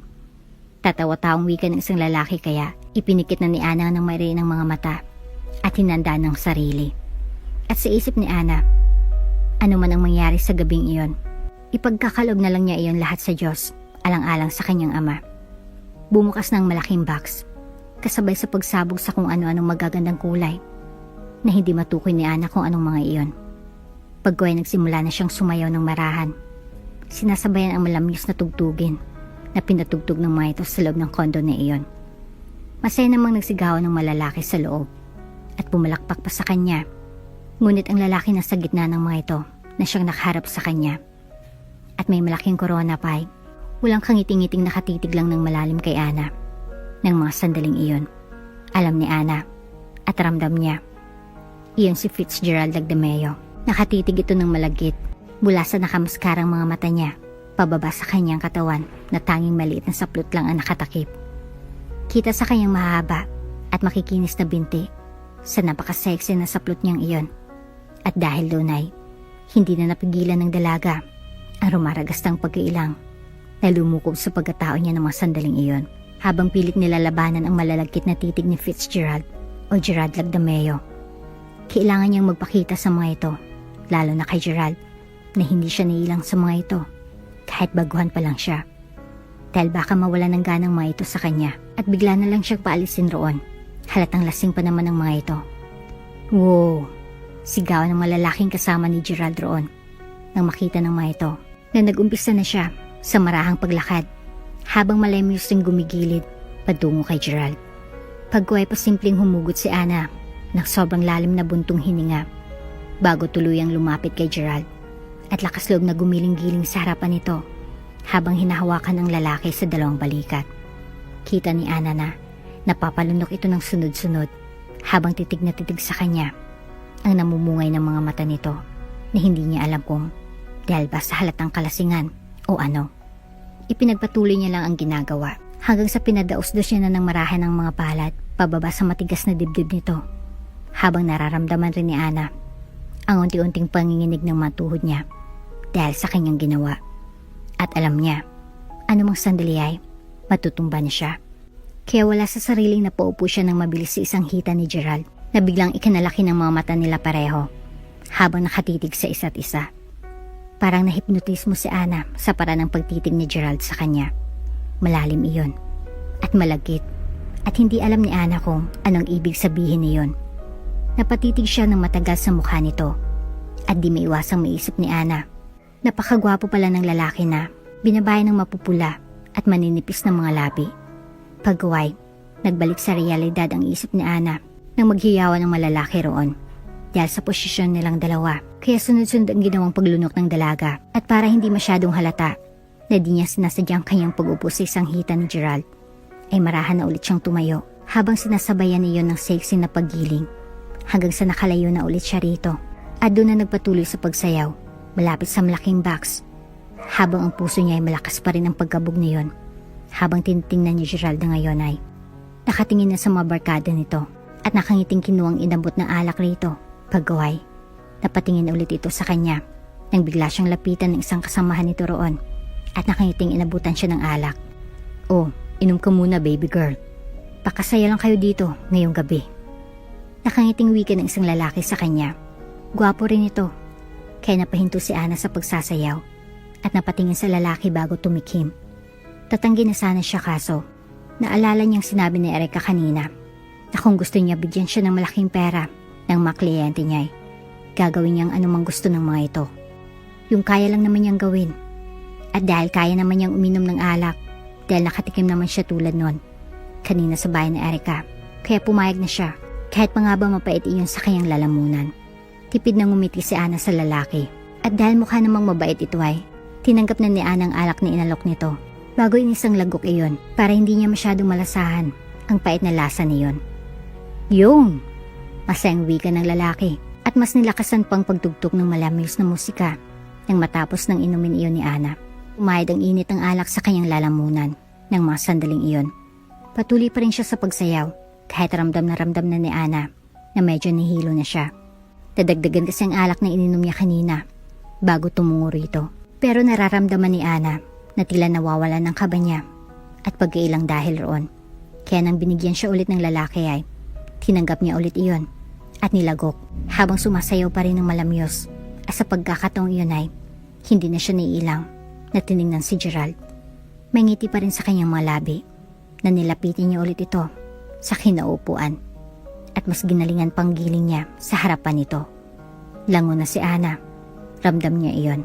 Tatawa-tawang wika ng isang lalaki kaya ipinikit na ni Ana ng mayroon ng mga mata at hinanda ng sarili. At sa isip ni Ana, ano man ang mangyari sa gabing iyon, ipagkakalob na lang niya iyon lahat sa Diyos, alang-alang sa kanyang ama. Bumukas ng malaking box, kasabay sa pagsabog sa kung ano-anong magagandang kulay, na hindi matukoy ni Ana kung anong mga iyon. Pagkuhay nagsimula na siyang sumayaw ng marahan. Sinasabayan ang malamios na tugtugin na pinatugtog ng mga ito sa loob ng kondo na iyon. Masaya namang nagsigawan ng malalaki sa loob at pumalakpak pa sa kanya. Ngunit ang lalaki nasa gitna ng mga ito na siyang nakaharap sa kanya at may malaking korona pa ay walang kangiting-ngiting nakatitig lang ng malalim kay Ana. Nang mga sandaling iyon, alam ni Ana at ramdam niya, iyon si Fitzgerald Lagdameo. Nakatitig ito ng malagkit mula sa nakamaskarang mga mata niya pababa sa kanyang katawan na tanging maliit na saplot lang ang nakatakip. Kita sa kanyang mahaba at makikinis na binti sa napaka-sexy na saplot niyang iyon. At dahil doon ay hindi na napigilan ng dalaga ang rumaragastang pag-iilang na lumukob sa pagkatao niya ng mga sandaling iyon habang pilit nilalabanan ang malalagkit na titig ni Fitzgerald o Gerald Lagdameo. Kailangan niyang magpakita sa mga ito, lalo na kay Gerald, na hindi siya nailang sa mga ito kahit baguhan pa lang siya. Dahil baka mawala ng ganang mga ito sa kanya at bigla na lang siyang paalisin roon. Halatang lasing pa naman ng mga ito. "Wow!" Sigawan ng malalaking kasama ni Gerald roon nang makita ng mga ito na nag-umpisa na siya sa marahang paglakad habang malamyos ring gumigilid patungo kay Gerald. Pagkuhay pa simpleng humugot si Ana ng sobrang lalim na buntong hininga bago tuluyang lumapit kay Gerald at lakas loob na gumiling-giling sa harapan nito habang hinahawakan ng lalaki sa dalawang balikat. Kita ni Ana na napapalunok ito ng sunod-sunod habang titig na titig sa kanya ang namumungay ng mga mata nito na hindi niya alam kung dahil ba sa halatang kalasingan o ano. Ipinagpatuloy niya lang ang ginagawa hanggang sa pinadaos-dos niya na ng marahan ng mga palad pababa sa matigas na dibdib nito, habang nararamdaman rin ni Ana ang unti-unting panginginig ng mga tuhod niya dahil sa kanyang ginawa. At alam niya, anumang sandali ay matutumba na siya. Kaya wala sa sariling napaupo siya ng mabilis sa isang hita ni Gerald na biglang ikinalaki ng mga mata nila pareho habang nakatitig sa isa't isa. Parang nahipnotismo si Ana sa paraan ng pagtitig ni Gerald sa kanya. Malalim iyon at malagkit at hindi alam ni Ana kung anong ibig sabihin niyon. Napatitig siya ng matagal sa mukha nito at di maiwasang maisip ni Ana. Napakagwapo pala ng lalaki na binabayan ng mapupula at maninipis ng mga labi. Pagkaway, nagbalik sa realidad ang isip ni Ana nang maghiyawan ng malalaki roon. Dahil sa posisyon nilang dalawa, kaya sunod-sunod ang ginawang paglunok ng dalaga at para hindi masyadong halata na di niya sinasadyang kanyang pag-upo sa isang hita ni Gerald, ay marahan na ulit siyang tumayo habang sinasabayan niyon ng sexy na paggiling hanggang sa nakalayo na ulit siya rito at doon na nagpatuloy sa pagsayaw malapit sa malaking box habang ang puso niya ay malakas pa rin ang pagkabog niyon. Habang tinitingnan ni Gerald na ngayon ay nakatingin na sa mga barkada nito at nakangiting kinuwang inabot ng alak rito. Pagkaway, napatingin ulit ito sa kanya nang bigla siyang lapitan ng isang kasamahan nito roon at nakangiting inabutan siya ng alak. "Oh, inom ka muna baby girl. Pakasaya lang kayo dito ngayong gabi." Nakangiting wika ng isang lalaki sa kanya. Gwapo rin ito, kaya napahinto si Ana sa pagsasayaw at napatingin sa lalaki bago tumikim. Tatanggi na sana siya kaso naalala niyang sinabi ni Erica kanina na kung gusto niya bigyan siya ng malaking pera ng mga kliyente niya ay gagawin niyang anumang gusto ng mga ito. Yung kaya lang naman niyang gawin. At dahil kaya naman niyang uminom ng alak dahil nakatikim naman siya tulad nun kanina sa bahay ni Erica, kaya pumayag na siya kahit pa nga ba mapait iyon sa kanyang lalamunan. Tipid na ngumiti si Ana sa lalaki at dahil mukha namang mabait ito ay tinanggap na ni Ana ang alak na inalok nito bago inisang lagok iyon para hindi niya masyadong malasahan ang pait na lasa niyon. "Yung!" Masayang wika ng lalaki at mas nilakasan pang pagtugtog ng malamis na musika nang matapos ng inumin iyon ni Ana. Umayad ang init ng alak sa kanyang lalamunan ng mga sandaling iyon. Patuloy pa rin siya sa pagsayaw kahit ramdam na ni Ana na medyo nihilo na siya. Dadagdagan kasi ang alak na ininom niya kanina bago tumungo rito. Pero nararamdaman ni Ana na tila nawawalan ng kaba niya at pagkailang dahil roon. Kaya nang binigyan siya ulit ng lalaki ay tinanggap niya ulit iyon at nilagok habang sumasayaw pa rin ng malamyos. At sa pagkakataong iyon ay hindi na siya naiilang na tiningnan si Gerald. May ngiti pa rin sa kanyang mga labi na nilapitin niya ulit ito sa kinaupuan at mas ginalingan pang giling niya sa harapan nito. Lango na si Ana. Ramdam niya iyon.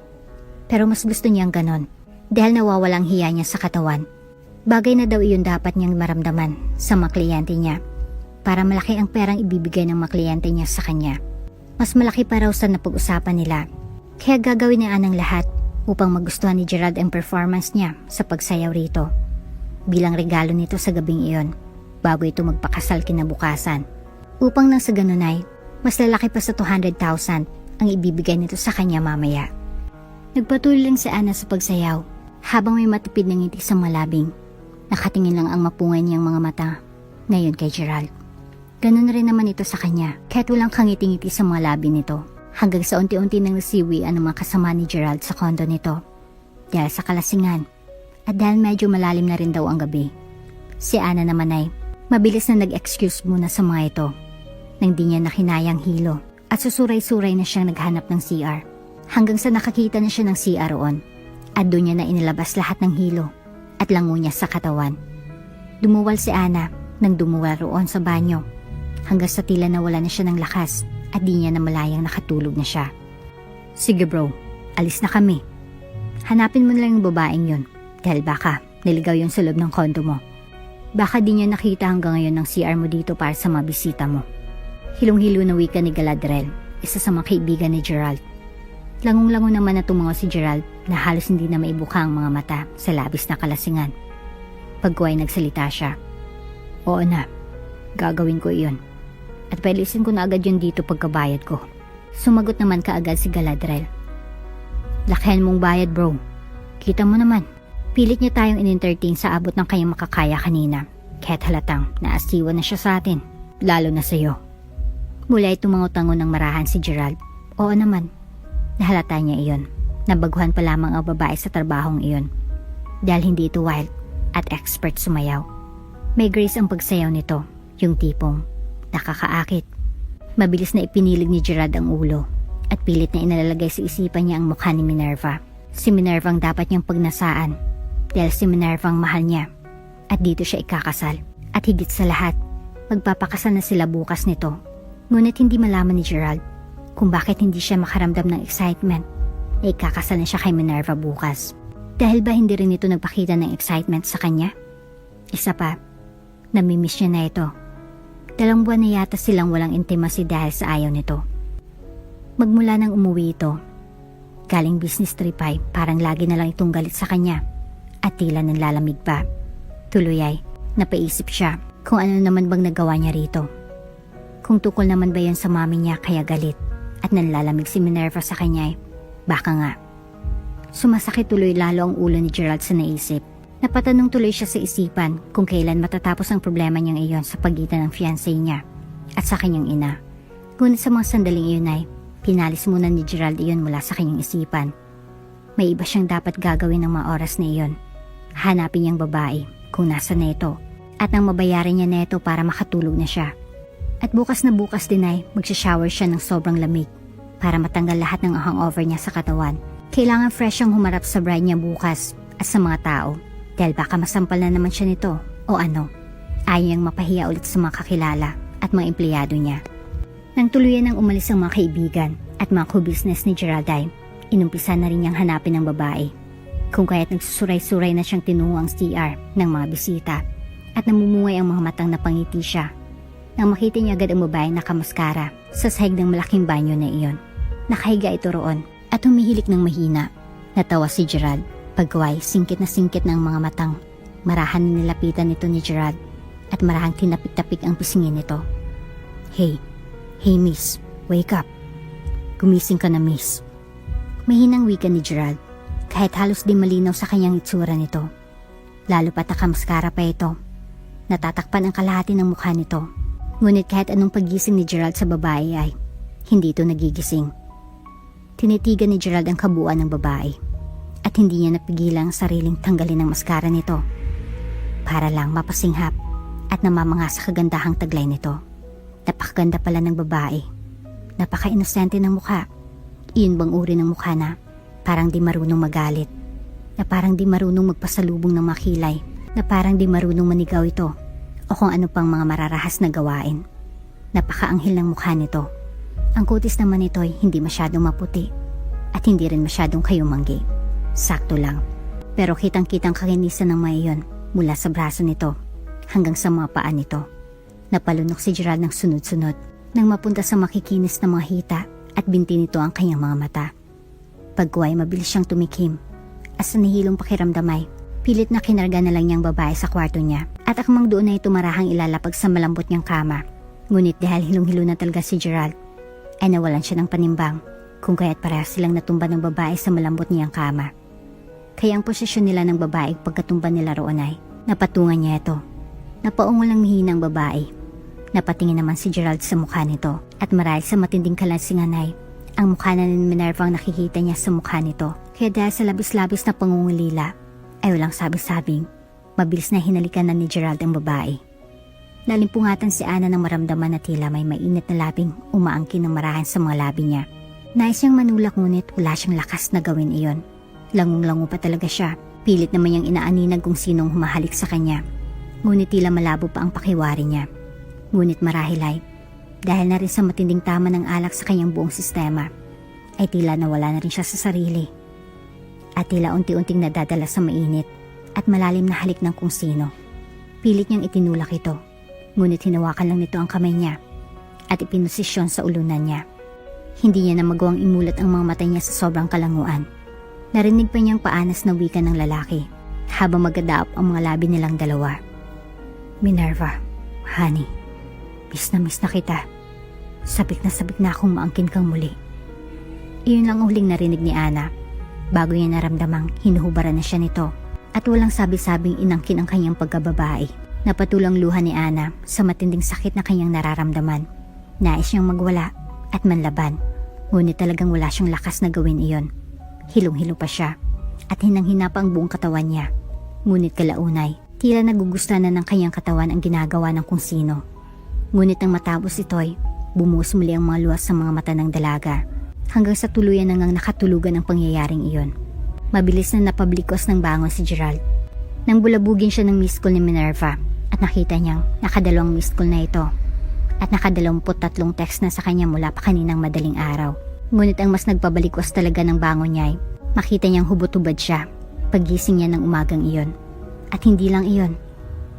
Pero mas gusto niyang ganon dahil nawawalang hiya niya sa katawan. Bagay na daw iyon dapat niyang maramdaman sa mga kliyente niya para malaki ang perang ibibigay ng mga kliyente niya sa kanya. Mas malaki pa raw sa napag-usapan nila. Kaya gagawin niya ang lahat upang magustuhan ni Gerald ang performance niya sa pagsayaw rito bilang regalo nito sa gabing iyon bago ito magpakasal kinabukasan. Upang nang sa ganun ay mas lalaki pa sa 200,000 ang ibibigay nito sa kanya mamaya. Nagpatuloy lang si Ana sa pagsayaw habang may matipid na ngiti sa malabing. Nakatingin lang ang mapungay niyang mga mata ngayon kay Gerald. Ganun rin naman ito sa kanya kahit walang kangiti-ngiti sa mga labi nito hanggang sa unti-unti nang nasiwian ang mga kasama ni Gerald sa kondo nito dahil sa kalasingan at dahil medyo malalim na rin daw ang gabi. Si Ana naman ay mabilis na nag-excuse muna sa mga ito nang di niya nakinayang hilo at susuray-suray na siyang naghanap ng CR hanggang sa nakakita na siya ng CR roon at doon niya na inilabas lahat ng hilo at lango niya sa katawan. Dumuwal si Ana nang dumuwal roon sa banyo hanggang sa tila nawala na siya ng lakas at di niya na malayang nakatulog na siya. "Sige bro, alis na kami. Hanapin mo na lang yung babaeng yun dahil baka niligaw yung sa loob ng kondo mo. Baka di niya nakita hanggang ngayon ng CR mo dito para sa mga bisita mo." Hilong-hilo na wika ni Galadriel, isa sa mga kaibigan ni Gerald. Langong-lango naman na tumango si Gerald na halos hindi na maibuka ang mga mata sa labis na kalasingan. Pagkuhay nagsalita siya. "Oo na, gagawin ko iyon. at pailisin ko na agad yun dito pagkabayad ko. Sumagot naman kaagad si Galadriel. Lakihan mong bayad bro. Kita mo naman. Pilit niya tayong in-entertain sa abot ng kanyang makakaya kanina. Kaya't halatang naasiwan na siya sa atin. Lalo na sa'yo. Mula ay tumango-tango ng marahan si Gerald. Oo naman. Nahalata niya iyon. Nabaguhan pa lamang ang babae sa trabahong iyon. Dahil hindi ito wild at expert sumayaw. May grace ang pagsayaw nito. Yung tipong nakakaakit. Mabilis na ipinilig ni Gerald ang ulo at pilit na inalalagay sa isipan niya ang mukha ni Minerva. Si Minerva ang dapat niyang pagnasaan dahil si Minerva ang mahal niya at dito siya ikakasal. At higit sa lahat, magpapakasal na sila bukas nito. Ngunit hindi malaman ni Gerald kung bakit hindi siya makaramdam ng excitement na ikakasal na siya kay Minerva bukas. Dahil ba hindi rin ito nagpakita ng excitement sa kanya? Isa pa, namimiss niya na ito. 2 buwan na yata silang walang intimacy dahil sa ayaw nito. Magmula nang umuwi ito, galing business trip ay parang lagi na lang itong galit sa kanya at tila nanlalamig pa. Tuloy ay napaisip siya kung ano naman bang nagawa niya rito. Kung tukol naman ba yan sa mami niya kaya galit at nanlalamig si Minerva sa kanya ay baka nga. Sumasakit tuloy lalo ang ulo ni Gerald sa naisip. Napatanong tuloy siya sa isipan kung kailan matatapos ang problema niyang iyon sa pagitan ng fiancé niya at sa kanyang ina. Ngunit sa mga sandaling iyon ay pinalis muna ni Gerald iyon mula sa kanyang isipan. May iba siyang dapat gagawin ng mga oras na iyon. Hanapin niyang babae kung nasa neto at nang mabayaran niya neto para makatulog na siya. At bukas na bukas din ay magsha-shower siya ng sobrang lamig para matanggal lahat ng hangover niya sa katawan. Kailangan fresh siyang humarap sa bride niya bukas at sa mga tao. Dahil baka masampal na naman siya nito o ano. Ayaw niyang mapahiya ulit sa mga kakilala at mga empleyado niya. Nang tuluyan ng umalis ang mga kaibigan at mga co-business ni Gerald ay inumpisa na rin niyang hanapin ang babae. Kung kaya't nagsusuray-suray na siyang tinungo ang CR ng mga bisita at namumungay ang mga matang napangiti siya. Nang makita niya agad ang babae nakamaskara sa sahig ng malaking banyo na iyon. Nakahiga ito roon at humihilik ng mahina. Natawa si Gerald. Pagkaway, singkit na singkit ng mga matang. Marahan na nilapitan nito ni Gerald at marahang tinapik-tapik ang pisingin nito. Hey miss, wake up. Gumising ka na miss. Mahinang wika ni Gerald kahit halos di malinaw sa kanyang itsura nito. Lalo pat nakamaskara pa ito. Natatakpan ang kalahati ng mukha nito. Ngunit kahit anong paggising ni Gerald sa babae ay hindi ito nagigising. Tinitigan ni Gerald ang kabuuan ng babae. At hindi niya napigilang sariling tanggalin ang maskara nito para lang mapasinghap at namamanga sa kagandahang taglay nito. Napakaganda pala ng babae. Napaka-inosente ng mukha. Iyon bang uri ng mukha na parang di marunong magalit, na parang di marunong magpasalubong ng makilay, na parang di marunong manigaw ito o kung ano pang mga mararahas na gawain. Napakaanghel ng mukha nito. Ang kutis naman nito ay hindi masyadong maputi at hindi rin masyadong kayumanggi. Sakto lang. Pero kitang-kitang kakinisan ng mayon mula sa braso nito hanggang sa mga paa nito. Napalunok si Gerald ng sunod-sunod nang mapunta sa makikinis na mga hita at binti nito ang kanyang mga mata. Pagkuhay mabilis siyang tumikim at sa nahilong pakiramdamay, pilit na kinarga na lang niyang babae sa kwarto niya at akmang doon ay tumarahang ilalapag sa malambot niyang kama. Ngunit dahil hilong-hilo na talaga si Gerald, ay nawalan siya ng panimbang kung kaya't parehas silang natumba ng babae sa malambot niyang kama. Kaya ang posisyon nila ng babae pagkatumba nila roon ay napatungan niya ito. Napaungol ang mihina ang babae. Napatingin naman si Gerald sa mukha nito at marahil sa matinding kalasingan ay ang mukha na ni Minerva ang nakikita niya sa mukha nito. Kaya dahil sa labis-labis na pangungulila ay walang sabi-sabing mabilis na hinalikan na ni Gerald ang babae. Nalimpungatan si Ana nang maramdaman na tila may mainit na labing umaangkin ng marahan sa mga labi niya. Nais siyang manulak ngunit wala siyang lakas na gawin iyon. Langong-lango pa talaga siya. Pilit naman niyang inaaninag kung sinong humahalik sa kanya. Ngunit tila malabo pa ang pakiwari niya. Ngunit marahil ay, dahil na rin sa matinding tama ng alak sa kanyang buong sistema, ay tila nawala na rin siya sa sarili. At tila unti-unting nadadala sa mainit at malalim na halik ng kung sino. Pilit niyang itinulak ito. Ngunit hinawakan lang nito ang kamay niya at ipinosisyon sa ulunan niya. Hindi niya na magawang imulat ang mga mata niya sa sobrang kalanguan. Narinig pa niyang paanas na wika ng lalaki habang magadaap ang mga labi nilang dalawa. Minerva, honey, miss na kita. sabik na akong maangkin kang muli. Iyon lang ang huling narinig ni Ana bago niya naramdamang hinuhubaran na siya nito at walang sabi-sabing inangkin ang kanyang pagkababae. Napatulang luha ni Ana sa matinding sakit na kanyang nararamdaman. Nais niyang magwala at manlaban, ngunit talagang wala siyang lakas na gawin iyon. Hilong-hilo pa siya at hinang-hina pa ang buong katawan niya. Ngunit kalaunay, tila nagugusta na ng kanyang katawan ang ginagawa ng kung sino. Ngunit nang matapos ito'y, bumuhos muli ang mga luwas sa mga mata ng dalaga hanggang sa tuluyan nang nakatulugan ang pangyayaring iyon. Mabilis na napablikos ng bangon si Gerald. Nang bulabugin siya ng missed call ni Minerva at nakita niyang nakadalawang missed call na ito at nakadalawamput-tatlong text na sa kanya mula pa kaninang madaling araw. Ngunit ang mas nagpabalikwas talaga ng bangon niya ay makita niyang hubot-hubad siya paggising niya ng umagang iyon. At hindi lang iyon,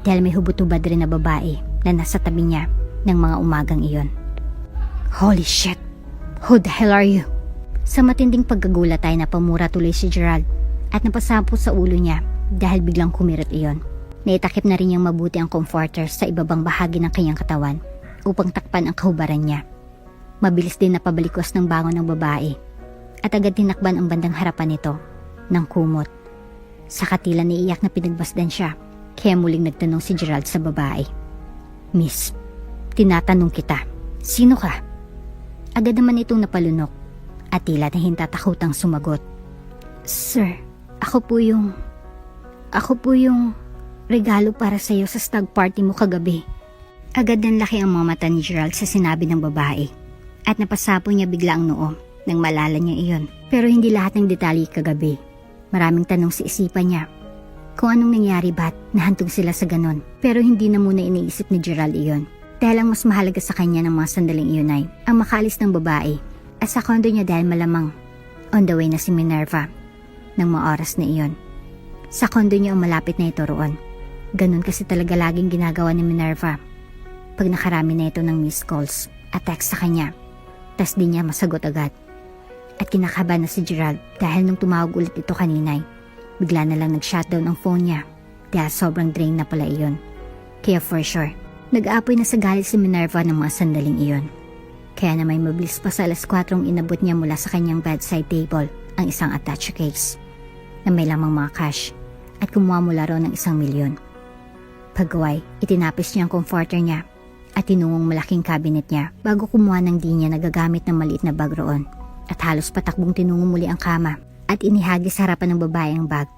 dahil may hubot-hubad rin na babae na nasa tabi niya ng mga umagang iyon. Holy shit! Who the hell are you? Sa matinding pagkagulat ay napamura tuloy si Gerald at napasapo sa ulo niya dahil biglang kumirot iyon. Naitakip na rin niyang mabuti ang comforter sa ibabang bahagi ng kanyang katawan upang takpan ang kahubaran niya. Mabilis din napabalikos ng bangon ng babae at agad tinakban ang bandang harapan nito ng kumot. Sa katila naiiyak na pinagbasdan siya kaya muling nagtanong si Gerald sa babae. Miss, tinatanong kita, sino ka? Agad naman itong napalunok at tila nahintatakutang sumagot. Sir, ako po yung regalo para sa iyo sa stag party mo kagabi. Agad nanlaki ang mga mata ni Gerald sa sinabi ng babae at napasapo niya bigla ang noo nang malala niya iyon. Pero hindi lahat ng detalye kagabi. Maraming tanong sa isipan niya kung anong nangyari ba't nahantog sila sa ganon. Pero hindi na muna iniisip ni Gerald iyon. Dahil ang mas mahalaga sa kanya ng mga sandaling iyon ay ang makaalis ng babae at sa kondo niya dahil malamang on the way na si Minerva ng mga oras na iyon. Sa kondo niya ang malapit na ito roon. Ganun kasi talaga laging ginagawa ni Minerva pag nakarami na ito ng missed calls at text sa kanya. Tas di niya masagot agad. At kinakabahan na si Gerald dahil nung tumawag ulit ito kaninay, bigla na lang nag-shutdown ang phone niya dahil sobrang drain na pala iyon. Kaya for sure, nag-aapoy na sa galit si Minerva ng mga sandaling iyon. Kaya na may mabilis pa sa alas 4 inabot niya mula sa kanyang bedside table ang isang attached case na may lamang mga cash at kumuha mula roon ng 1 milyon. Pagkaway, itinapis niya ang comforter niya at tinungong malaking cabinet niya bago kumuha ng di niya nagagamit ng maliit na bag roon at halos patakbong tinungong muli ang kama at inihagis sa harapan ng babae ang bag.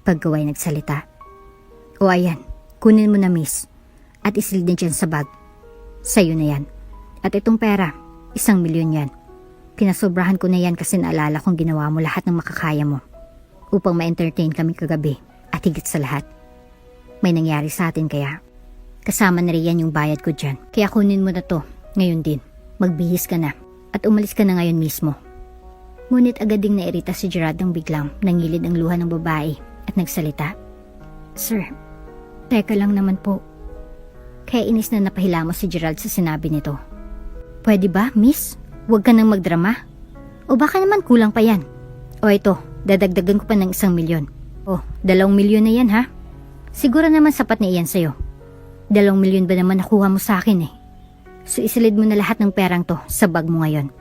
Pagkaway nagsalita. O ayan, kunin mo na miss at isilid na dyan sa bag. Sa'yo na yan. At itong pera, 1 milyon yan. Pinasobrahan ko na yan kasi naalala kong ginawa mo lahat ng makakaya mo upang ma-entertain kami kagabi at higit sa lahat. May nangyari sa atin kaya kasama na rin yung bayad ko dyan. Kaya kunin mo na to ngayon din. Magbihis ka na at umalis ka na ngayon mismo. Ngunit agad ding nairita si Gerard nang biglang nangilid ang luha ng babae at nagsalita. Sir, teka lang naman po. Kaya inis na napahilamos si Gerald sa sinabi nito. Pwede ba, miss? Huwag ka nang magdrama. O baka naman kulang pa yan. O ito, dadagdagan ko pa ng 1 milyon. O, 2 milyon na yan ha? Siguro naman sapat na iyan sa'yo. 2 milyon ba naman nakuha mo sa akin eh? So isilid mo na lahat ng perang to sa bag mo ngayon.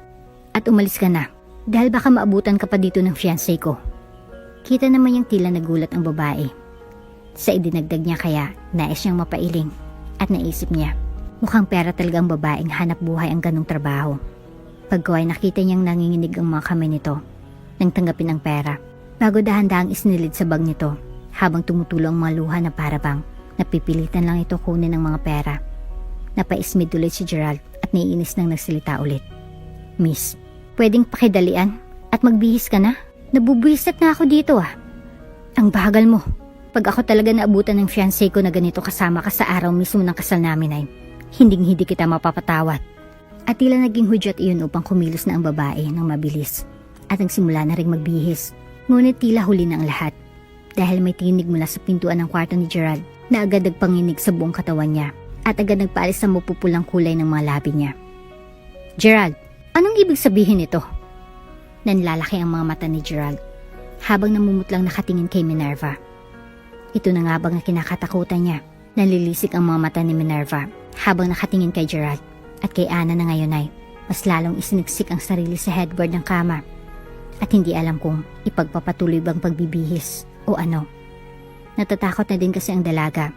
At umalis ka na. Dahil baka maabutan ka pa dito ng fiancé ko. Kita naman yung tila nagulat ang babae. Sa idinagdag niya kaya, nais niyang mapailing. At naisip niya, mukhang pera talagang babaeng hanap buhay ang ganong trabaho. Pagkaway nakita niyang nanginginig ang mga kamay nito nang tanggapin ang pera. Bago dahan-dahang isinilid sa bag nito habang tumutulong ang mga luha na parabang napipilitan lang ito kunin ng mga pera. Napaismid ulit si Gerald at naiinis nang nagsalita ulit. Miss, pwedeng pakidalian at magbihis ka na? Nabubuwisit na ako dito ah. Ang bagal mo. Pag ako talaga naabutan ng fiancé ko na ganito kasama ka sa araw mismo ng kasal namin ay hinding-hindi kita mapapatawad. At tila naging hudyat iyon upang kumilos na ang babae ng mabilis at nagsimula na ring magbihis. Ngunit tila huli na ang lahat dahil may tinig mula sa pintuan ng kwarto ni Gerald na agad nagpanginig sa buong katawan niya at agad nagpaalis sa mapupulang kulay ng mga labi niya. Gerald, anong ibig sabihin nito? Nanlalaki ang mga mata ni Gerald habang namumutlang nakatingin kay Minerva. Ito na nga bang kinakatakutan niya? Nalilisik ang mga mata ni Minerva habang nakatingin kay Gerald At kay Ana na ngayon ay mas lalong isiniksik ang sarili sa headboard ng kama at hindi alam kung ipagpapatuloy bang pagbibihis o ano. Natatakot na din kasi ang dalaga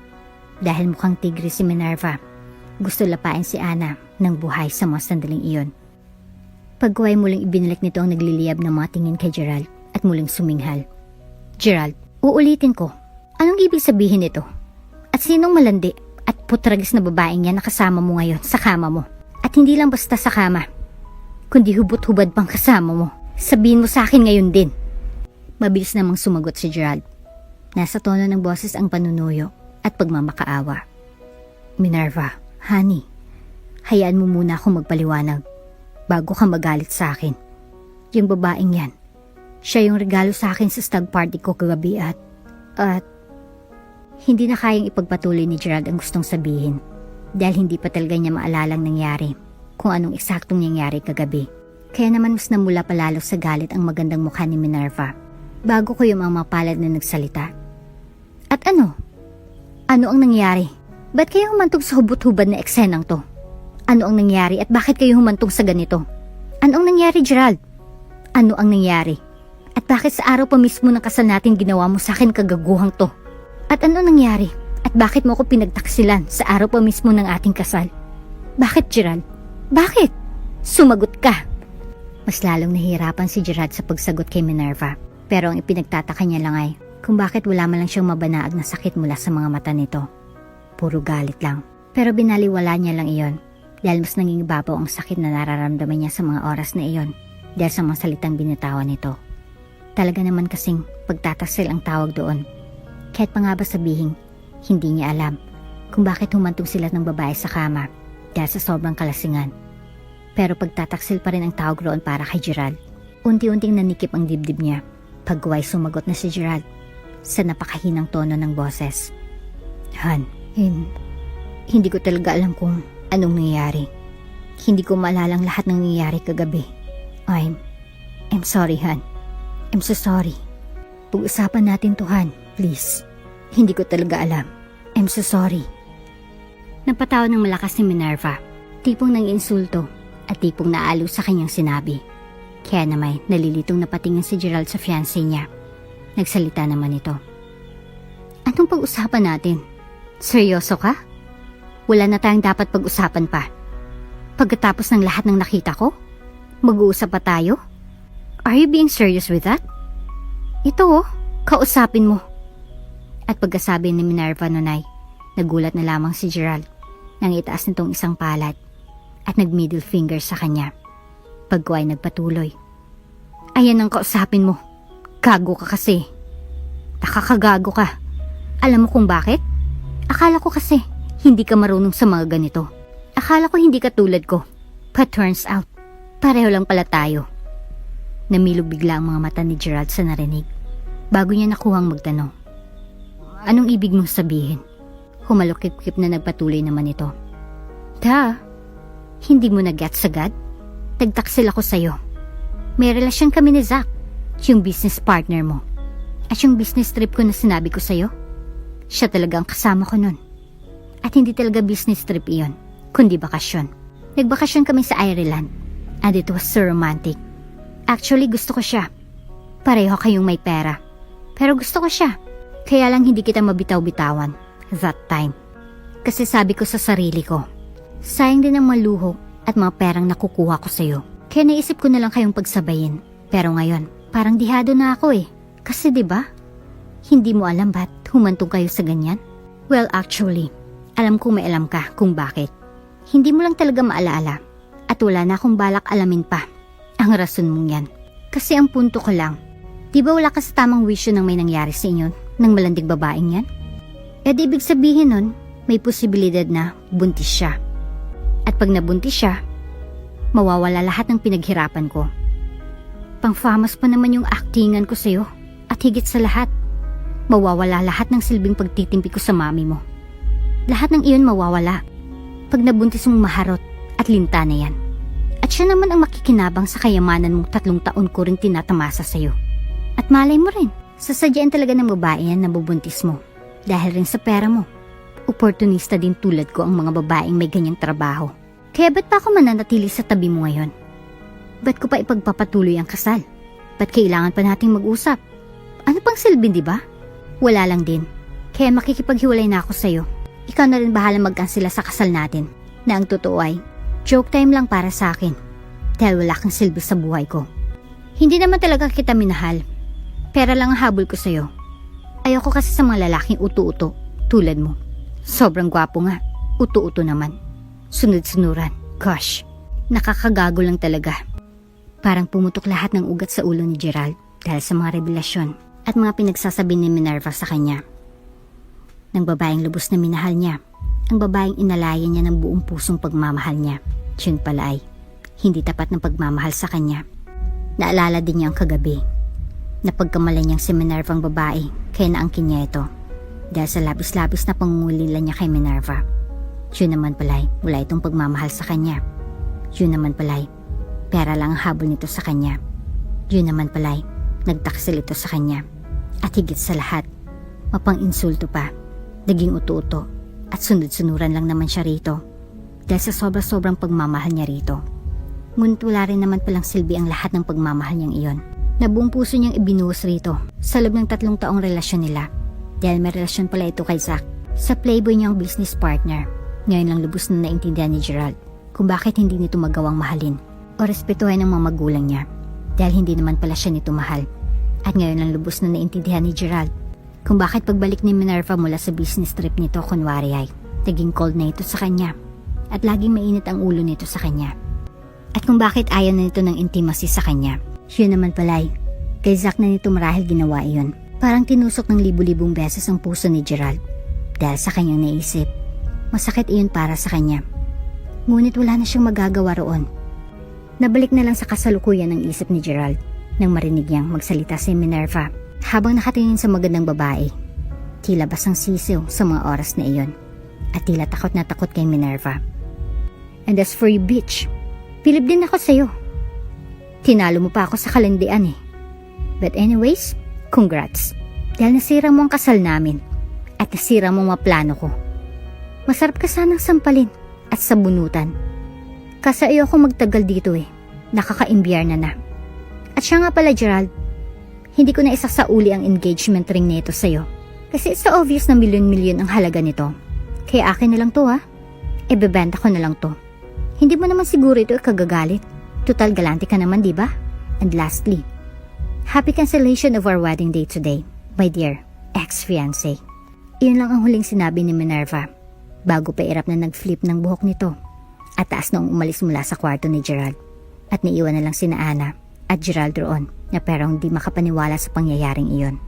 dahil mukhang tigre si Minerva. Gusto lapain si Ana ng buhay sa mga sandaling iyon. Pagkuhay muling ibinalik nito ang nagliliyab ng mga tingin kay Gerald at muling suminghal. Gerald, uulitin ko, anong ibig sabihin nito? At sinong malandi at putragis na babaeng yan nakasama mo ngayon sa kama mo? At hindi lang basta sa kama, kundi hubot-hubad pang kasama mo. Sabihin mo sa akin ngayon din. Mabilis namang sumagot si Gerald. Nasa tono ng boses ang panunuyo at pagmamakaawa. Minerva, honey, hayaan mo muna akong magpaliwanag bago ka magalit sa akin. Yung babaeng yan, siya yung regalo sa akin sa stag party ko kagabi at hindi na kayang ipagpatuloy ni Gerald ang gustong sabihin dahil hindi pa talaga niya maalalang nangyari kung anong eksaktong nangyari kagabi. Kaya naman mas namula palalo sa galit ang magandang mukha ni Minerva bago ko yung mga mapalad na nagsalita. At ano? Ano ang nangyari? Ba't kayo humantong sa hubot-hubad na eksenang to? Ano ang nangyari at bakit kayo humantong sa ganito? Ano ang nangyari, Gerald? Ano ang nangyari? At bakit sa araw pa mismo ng kasal natin ginawa mo sa akin kagaguhang to? At ano nangyari? At bakit mo ko pinagtaksilan sa araw pa mismo ng ating kasal? Bakit, Gerald? Bakit? Sumagot ka! Mas lalong nahihirapan si Gerald sa pagsagot kay Minerva. Pero ang ipinagtataka niya lang ay kung bakit wala man lang siyang mabanaag na sakit mula sa mga mata nito. Puro galit lang. Pero binaliwala niya lang iyon dahil mas naging ibabaw ang sakit na nararamdaman niya sa mga oras na iyon dahil sa mga salitang binitawan nito. Talaga naman kasing pagtataksil ang tawag doon. Kahit pa nga ba sabihin, hindi niya alam kung bakit humantong sila ng babae sa kama dahil sa sobrang kalasingan. Pero pagtataksil pa rin ang tawag roon para kay Gerald. Unti-unting nanikip ang dibdib niya. Pagguway sumagot na si Gerald sa napakahinang tono ng boses. Han, hindi ko talaga alam kung anong nangyayari. Hindi ko maalalang lahat ng nangyayari kagabi. I'm sorry, Han. I'm so sorry. Pag-usapan natin to, Han. Please. Hindi ko talaga alam. I'm so sorry. Napatawa ng malakas si Minerva. Tipong nang insulto at tipong naalo sa kanyang sinabi. Kaya naman nalilitong napatingin si Gerald sa fiancé niya. Nagsalita naman ito. Anong pag-usapan natin? Seryoso ka? Wala na tayong dapat pag-usapan pa. Pagkatapos ng lahat ng nakita ko? Mag-uusap pa tayo? Are you being serious with that? Ito kausapin mo. At pagkasabi ni Minerva nun ay, nagulat na lamang si Gerald nang itaas nitong isang palad at nag-middle finger sa kanya. Pagko ay nagpatuloy. Ayan ang kausapin mo. Gago ka kasi. Nakakagago ka. Alam mo kung bakit? Akala ko kasi hindi ka marunong sa mga ganito. Akala ko hindi ka tulad ko. But turns out, pareho lang pala tayo. Namilog bigla ang mga mata ni Gerald sa narinig. Bago niya nakuhang magtanong. Anong ibig mong sabihin? Humalukip-kip na nagpatuloy naman ito. Hindi mo na-gets agad? Nagtaksil ako sa'yo. May relasyon kami ni Zach, yung business partner mo. At yung business trip ko na sinabi ko sa'yo, siya talagang kasama ko nun. At hindi talaga business trip iyon, kundi bakasyon. Nagbakasyon kami sa Ireland, and it was so romantic. Actually, gusto ko siya. Pareho kayong may pera. Pero gusto ko siya. Kaya lang hindi kita mabitaw-bitawan that time. Kasi sabi ko sa sarili ko, sayang din ang maluho at mga perang nakukuha ko sa'yo. Kaya naisip ko na lang kayong pagsabayin. Pero ngayon, parang dihado na ako eh. Kasi 'di ba? Hindi mo alam ba't humantong kayo sa ganyan? Well, actually, alam ko may alam ka kung bakit. Hindi mo lang talaga maalaala. At wala na akong balak alamin pa ang rason mong yan. Kasi ang punto ko lang, di ba wala ka sa tamang wisyo nang may nangyari sa inyo ng malandig babaeng yan? E di ibig sabihin nun, may posibilidad na buntis siya. At pag nabuntis siya, mawawala lahat ng pinaghirapan ko. Pang-famous pa naman yung actingan ko sa'yo. At higit sa lahat, mawawala lahat ng silbing pagtitimpi ko sa mami mo. Lahat ng iyon mawawala pag nabuntis mong maharot at linta na yan. At siya naman ang makikinabang sa kayamanan mong 3 taon ko rin tinatamasa sa'yo. At malay mo rin, sasadyain talaga ng babae yan na bubuntis mo. Dahil rin sa pera mo. Oportunista din tulad ko ang mga babaeng may ganyang trabaho. Kaya ba't pa ako mananatili sa tabi mo ngayon? Ba't ko pa ipagpapatuloy ang kasal? Ba't kailangan pa nating mag-usap? Ano pang silbi, di ba? Wala lang din. Kaya makikipaghiwalay na ako sa'yo. Ikaw na rin bahala mag-cancela sa kasal natin. Na ang totoo ay, joke time lang para sa akin. Dahil wala kang silbi sa buhay ko. Hindi naman talaga kita minahal. Pera lang ang habol ko sa'yo. Ayoko kasi sa mga lalaking uto-uto, tulad mo. Sobrang gwapo nga. Uto-uto naman. Sunod-sunuran. Gosh, nakakagago lang talaga. Parang pumutok lahat ng ugat sa ulo ni Gerald dahil sa mga revelasyon at mga pinagsasabi ni Minerva sa kanya. Ng babaeng lubos na minahal niya, ang babaeng inalaya niya ng buong pusong pagmamahal niya. Yun pala ay hindi tapat ng pagmamahal sa kanya. Naalala din niya ang kagabi na pagkamalan niyang si Minerva ang babae kaya naangkin niya ito dahil sa labis-labis na pangungulila niya kay Minerva. Yun naman pala'y wala itong pagmamahal sa kanya. Yun naman pala'y pera lang ang habol nito sa kanya. Yun naman pala'y nagtaksil ito sa kanya. At higit sa lahat, mapang-insulto pa, naging uto-uto at sunod-sunuran lang naman siya rito dahil sa sobra-sobrang pagmamahal niya rito. Ngunit wala rin naman palang silbi ang lahat ng pagmamahal niyang iyon na buong puso niyang ibinuhos rito sa loob ng 3 taong relasyon nila dahil may relasyon pala ito kay Zack sa playboy niyang business partner. Ngayon lang lubos na naintindihan ni Gerald kung bakit hindi nito magawang mahalin o respetuhin ng mga magulang niya dahil hindi naman pala siya nito mahal. At ngayon lang lubos na naintindihan ni Gerald kung bakit pagbalik ni Minerva mula sa business trip nito kunwari ay naging cold na ito sa kanya at laging mainit ang ulo nito sa kanya. At kung bakit ayaw na nito ng intimacy sa kanya. Yun naman pala ay kay Zack na nito marahil ginawa iyon. Parang tinusok ng libu-libong beses ang puso ni Gerald dahil sa kanyang naisip. Masakit iyon para sa kanya. Ngunit wala na siyang magagawa roon. Nabalik na lang sa kasalukuyan ng isip ni Gerald nang marinig niyang magsalita si Minerva habang nakatingin sa magandang babae. Tila basang sisiw sa mga oras na iyon at tila takot na takot kay Minerva. And as for you, bitch, bilib din ako sa'yo. Tinalo mo pa ako sa kalandian eh. But anyways, congrats. Dahil nasira mo ang kasal namin at nasira mo ang mga plano ko. Masarap ka sanang sampalin at sabunutan. Kasi ayoko magtagal dito eh. Nakaka-imbyerna na. At siya nga pala Gerald, hindi ko na isasauli ang engagement ring nito sa'yo. Kasi it's so obvious na milyon-milyon ang halaga nito. Kaya akin na lang to ha. Ibebenta ko na lang to. Hindi mo naman siguro ito kagagalit. Total galante ka naman diba? And lastly, happy cancellation of our wedding day today, my dear ex-fiancé. Iyon lang ang huling sinabi ni Minerva bago pa irap na nag-flip ng buhok nito at taas noong umalis mula sa kwarto ni Gerald at naiwan na lang sina Ana at Gerald roon na pero hindi makapaniwala sa pangyayaring iyon.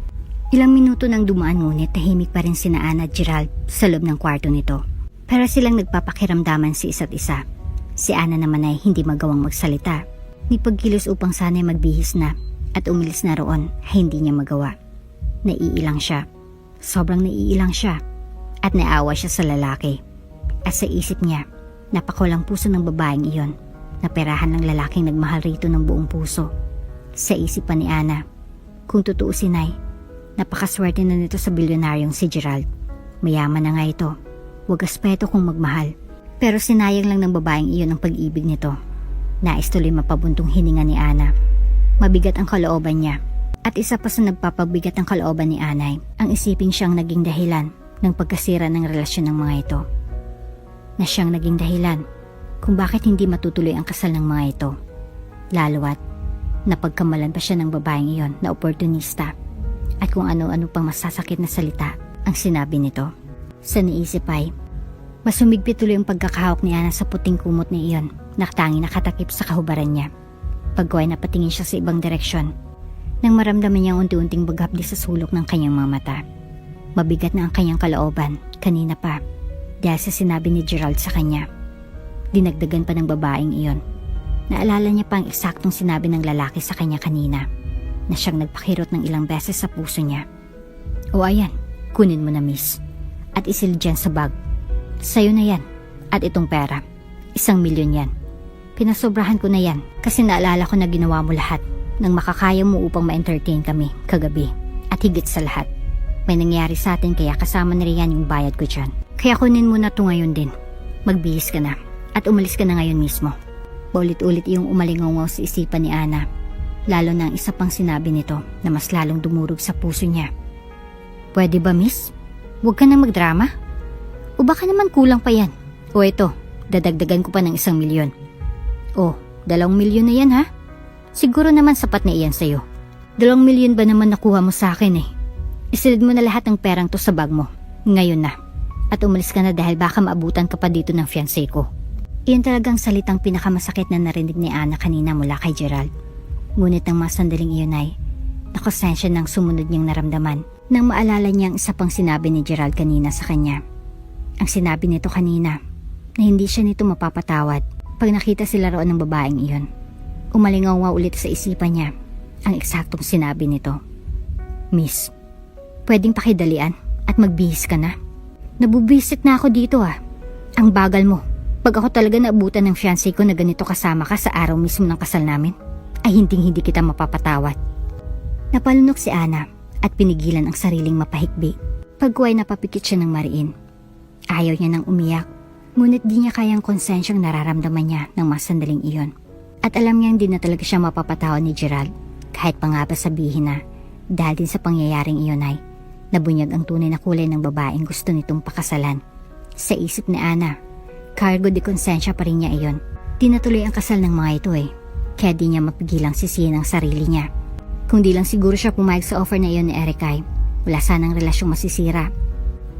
Ilang minuto nang dumaan ngunit tahimik pa rin sina Ana at Gerald sa loob ng kwarto nito. Pero silang nagpapakiramdaman si isa't isa. Si Ana naman ay hindi magawang magsalita. Ni pagkilos upang sana'y magbihis na at umilis na roon ay hindi niya magawa. Naiilang siya. Sobrang naiilang siya. At naawa siya sa lalaki. At sa isip niya, napakulang puso ng babaeng iyon na perahan ng lalaking nagmahal rito ng buong puso. Sa isip pa ni Ana, kung tutuusin ay, napakaswerte na nito sa bilyonaryong si Gerald. Mayaman na nga ito. Wagas pa ito kung magmahal. Pero sinayang lang ng babaeng iyon ang pag-ibig nito. Nais tuloy mapabuntong hininga ni Ana. Mabigat ang kalooban niya. At isa pa sa nagpapabigat ang kalooban ni Ana ang isiping siyang naging dahilan ng pagkasira ng relasyon ng mga ito. Na siyang naging dahilan kung bakit hindi matutuloy ang kasal ng mga ito. Lalo at napagkamalan pa siya ng babaeng iyon na oportunista at kung ano-ano pang masasakit na salita ang sinabi nito. Sa naisip ay, mas humigpit tuloy ang pagkakahawak ni Ana sa puting kumot na iyon na tanging nakatakip sa kahubaran niya. Pagkaway napatingin siya sa ibang direksyon nang maramdaman niya unti-unting baghapdi sa sulok ng kanyang mga mata. Mabigat na ang kanyang kalooban kanina pa dahil sa sinabi ni Gerald sa kanya. Dinagdagan pa ng babaeng iyon. Naalala niya pa ang eksaktong sinabi ng lalaki sa kanya kanina na siyang nagpakirot ng ilang beses sa puso niya. O ayan, kunin mo na miss at isil dyan sa bag. Sa'yo na yan at itong pera. 1 milyon yan. Pinasobrahan ko na yan kasi naalala ko na ginawa mo lahat nang makakaya mo upang ma-entertain kami kagabi. At higit sa lahat, may nangyari sa atin kaya kasama na riyan yung bayad ko dyan. Kaya kunin mo na to ngayon din. Magbihis ka na at umalis ka na ngayon mismo. Paulit-ulit yung umalingaw sa isipan ni Ana, lalo na ang isa pang sinabi nito na mas lalong dumurog sa puso niya. Pwede ba, miss? Huwag ka na magdrama. O baka naman kulang pa yan. O ito, dadagdagan ko pa ng 1 milyon. O, 2 milyon na yan ha? Siguro naman sapat na iyan sa'yo. 2 milyon ba naman nakuha mo sa akin eh? Isilid mo na lahat ng perang to sa bag mo. Ngayon na. At umalis ka na dahil baka maabutan ka pa dito ng fiancé ko. Iyan talagang salitang pinakamasakit na narinig ni Ana kanina mula kay Gerald. Ngunit ang mga sandaling iyon ay nakonsensya ng sumunod niyang naramdaman nang maalala niya ang isa pang sinabi ni Gerald kanina sa kanya. Ang sinabi nito kanina na hindi siya nito mapapatawad pag nakita sila roon ng babaeng iyon. Umalingaw ulit sa isipan niya ang eksaktong sinabi nito. Miss, pwedeng pakidalian at magbihis ka na. Nabubisit na ako dito ah. Ang bagal mo. Pag ako talaga naabutan ng fiancé ko na ganito kasama ka sa araw mismo ng kasal namin, ay hindi kita mapapatawad. Napalunok si Ana at pinigilan ang sariling mapahikbi. Pagkuway napapikit siya ng mariin. Ayaw niya nang umiyak, ngunit di niya kayang konsensyang nararamdaman niya ng mga sandaling iyon. At alam niyang di na talaga siya mapapatawad ni Gerald, kahit pa nga ba sabihin na dahil din sa pangyayaring iyon ay nabunyag ang tunay na kulay ng babaeng gusto nitong pakasalan. Sa isip ni Ana, cargo de konsensya pa rin niya iyon. Di natuloy ang kasal ng mga ito eh, kaya di niya mapigilang sisihin ang sarili niya. Kung di lang siguro siya pumayag sa offer na iyon ni Erikay, wala sanang relasyong masisira.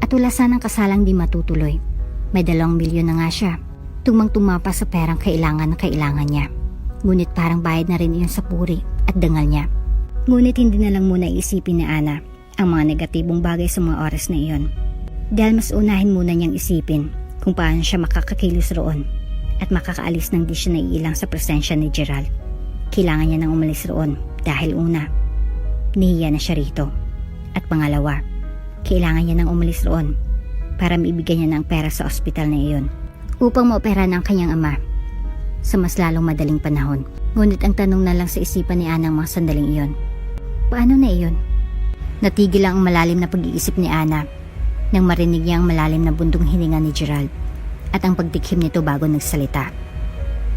At wala sanang kasalang di matutuloy. May 2 milyon na nga siya, tumang-tuma pa sa perang kailangan niya. Ngunit parang bayad na rin iyon sa puri at dangal niya. Ngunit hindi na lang muna iisipin ni Ana ang mga negatibong bagay sa mga oras na iyon. Dahil mas unahin muna niyang isipin kung paano siya makakakilos roon at makakaalis ng di siya naiilang sa presensya ni Gerald. Kailangan niya nang umalis roon dahil una, nahiya na siya rito. At pangalawa, kailangan niya nang umalis roon para maibigyan niya ng pera sa ospital na iyon upang maopera ng kanyang ama sa mas lalong madaling panahon. Ngunit ang tanong na lang sa isipan ni Ana ang mga sandaling iyon. Paano na iyon? Natigil lang ang malalim na pag-iisip ni Ana nang marinig niya ang malalim na bundong hininga ni Gerald at ang pagtikhim nito bago nagsalita.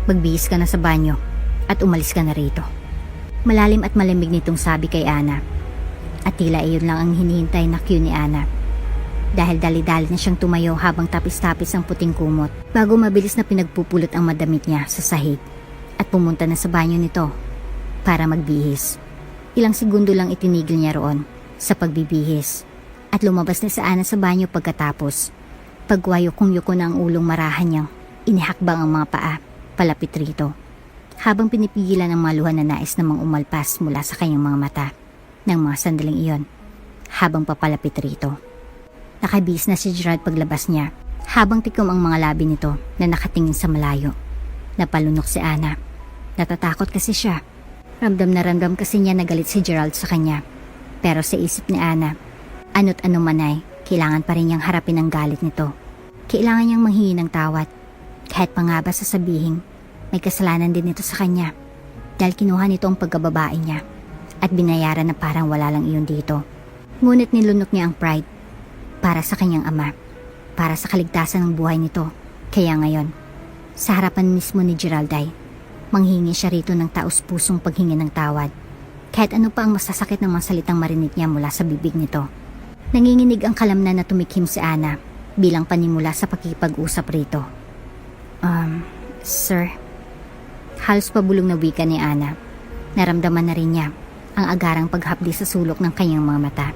Magbihis ka na sa banyo at umalis ka na rito. Malalim at malamig nitong sabi kay Ana at tila iyon lang ang hinihintay na cue ni Ana. Dahil dali-dali na siyang tumayo habang tapis-tapis ang puting kumot bago mabilis na pinagpupulot ang madamit niya sa sahig at pumunta na sa banyo nito para magbihis. Ilang segundo lang itinigil niya roon sa pagbibihis at lumabas na si Ana sa banyo pagkatapos. Pagwayok-yuko na ang ulong marahan niyang inihakbang ang mga paa palapit rito habang pinipigilan ang mga luha na nais namang umalpas mula sa kanyang mga mata ng mga sandaling iyon habang papalapit rito. Nakabihis na si Gerald paglabas niya habang tikom ang mga labi nito na nakatingin sa malayo. Napalunok si Ana. Natatakot kasi siya. Ramdam na ramdam kasi niya na galit si Gerald sa kanya. Pero sa isip ni Ana, ano't ano man ay, kailangan pa rin niyang harapin ang galit nito. Kailangan niyang manghingi ng tawad. Kahit pa nga ba sasabihin, may kasalanan din ito sa kanya. Dahil kinuha nito ang pagkababae niya at binayaran na parang wala lang iyon dito. Ngunit nilunok niya ang pride para sa kanyang ama, para sa kaligtasan ng buhay nito. Kaya ngayon, sa harapan mismo ni Gerald ay manghingi siya rito ng taos-pusong paghingi ng tawad. Kahit ano pa ang masasakit ng mga salitang marinig niya mula sa bibig nito. Nanginginig ang kalamnan na tumikhim si Ana bilang panimula sa pakikipag-usap rito. Sir, halos pabulong na wika ni Ana. Naramdaman na rin niya ang agarang paghapdi sa sulok ng kanyang mga mata.